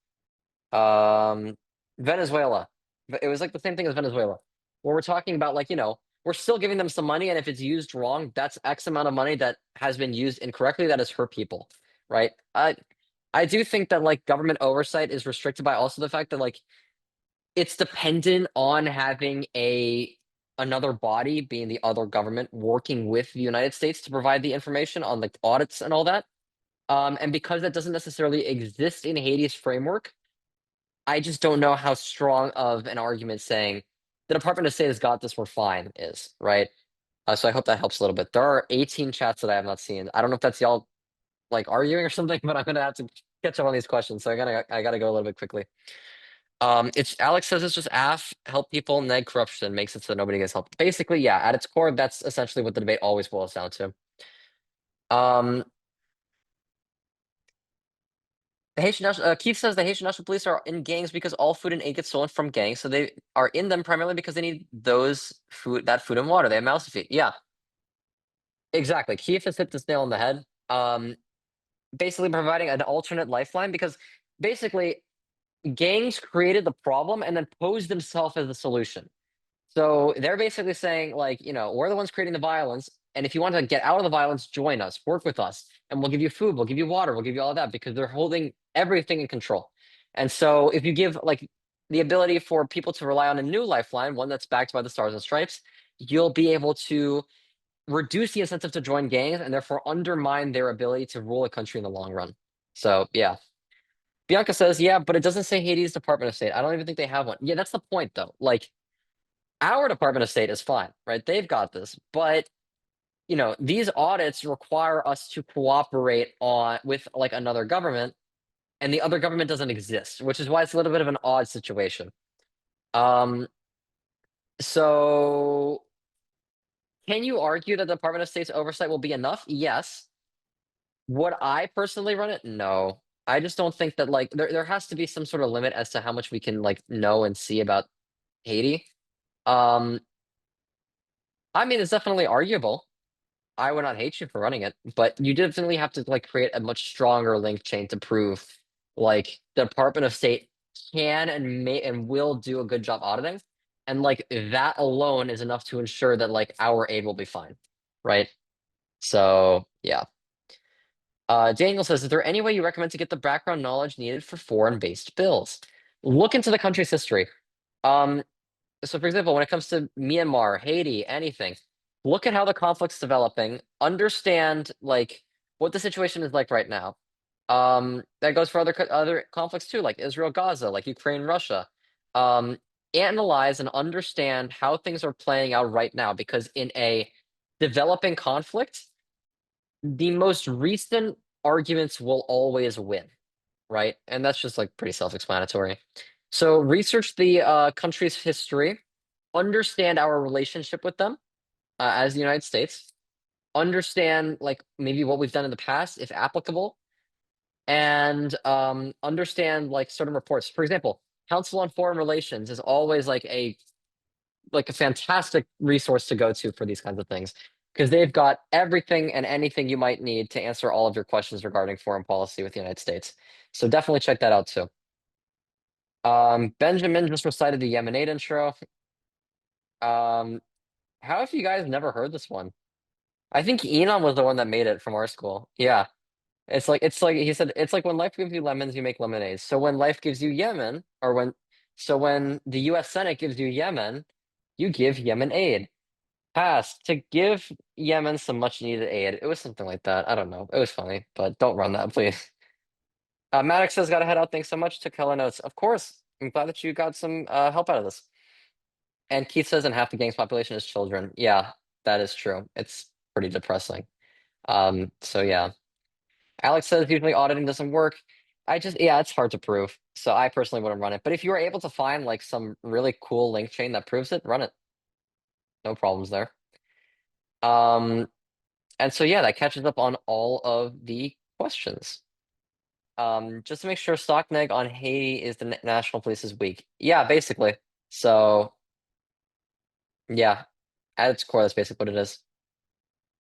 Venezuela. But it was like the same thing as Venezuela, where we're talking about like, we're still giving them some money, and if it's used wrong, that's X amount of money that has been used incorrectly that has hurt people, right? I do think that like government oversight is restricted by also the fact that like it's dependent on having another body, being the other government, working with the United States to provide the information on like audits and all that. And because that doesn't necessarily exist in Haiti's framework, I just don't know how strong of an argument saying the Department of State has got this, we're fine is, right? So I hope that helps a little bit. There are 18 chats that I have not seen. I don't know if that's y'all like arguing or something, but I'm gonna have to catch up on these questions. So I gotta go a little bit quickly. It's Alex says it's just AF help people, neg corruption makes it so nobody gets helped. Basically, yeah, at its core, that's essentially what the debate always boils down to. The Haitian National Keith says the Haitian National Police are in gangs because all food and aid gets stolen from gangs, so they are in them primarily because they need that food and water. They have mouths to feed. Yeah, exactly. Keith has hit this nail on the head. Basically providing an alternate lifeline because basically gangs created the problem and then posed themselves as the solution. So they're basically saying, like, we're the ones creating the violence. And if you want to get out of the violence, join us, work with us, and we'll give you food, we'll give you water, we'll give you all of that because they're holding everything in control. And so if you give like the ability for people to rely on a new lifeline, one that's backed by the Stars and Stripes, you'll be able to reduce the incentive to join gangs and therefore undermine their ability to rule a country in the long run. So yeah. Bianca says, yeah, but it doesn't say Haiti's Department of State. I don't even think they have one. Yeah, that's the point though. Like our Department of State is fine, right? They've got this, but these audits require us to cooperate with like another government, and the other government doesn't exist, which is why it's a little bit of an odd situation. So can you argue that the Department of State's oversight will be enough? Yes. Would I personally run it? No. I just don't think that like there has to be some sort of limit as to how much we can like know and see about Haiti. I mean, it's definitely arguable. I would not hate you for running it, but you definitely have to like create a much stronger link chain to prove like the Department of State can and may and will do a good job auditing. And like that alone is enough to ensure that like our aid will be fine. Right. So yeah. Daniel says, is there any way you recommend to get the background knowledge needed for foreign-based bills? Look into the country's history. So for example, when it comes to Myanmar, Haiti, anything, look at how the conflict's developing, understand like what the situation is like right now. That goes for other conflicts too, like Israel, Gaza, like Ukraine, Russia. Analyze and understand how things are playing out right now, because in a developing conflict, the most recent arguments will always win, right? And that's just like pretty self-explanatory. So research the country's history, understand our relationship with them as the United States, understand like maybe what we've done in the past, if applicable, and understand like certain reports. For example, Council on Foreign Relations is always like a fantastic resource to go to for these kinds of things, because they've got everything and anything you might need to answer all of your questions regarding foreign policy with the United States. So definitely check that out too. Benjamin just recited the Yemen aid intro. How have you guys never heard this one? I think Enon was the one that made it from our school. Yeah. It's like he said, it's like when life gives you lemons, you make lemonades. So when life gives you Yemen, or when the US Senate gives you Yemen, you give Yemen aid. Pass to give Yemen some much needed aid. It was something like that. I don't know. It was funny, but don't run that, please. Maddox says, gotta head out. Thanks so much. Took hella notes. Of course. I'm glad that you got some help out of this. And Keith says, and half the gang's population is children. Yeah, that is true. It's pretty depressing. So yeah. Alex says usually auditing doesn't work. Yeah, it's hard to prove. So I personally wouldn't run it. But if you were able to find like some really cool link chain that proves it, run it. No problems there. And so yeah, that catches up on all of the questions. Just to make sure, stock neg on Haiti is the National Police's weak. Yeah, basically. So yeah, at its core, that's basically what it is.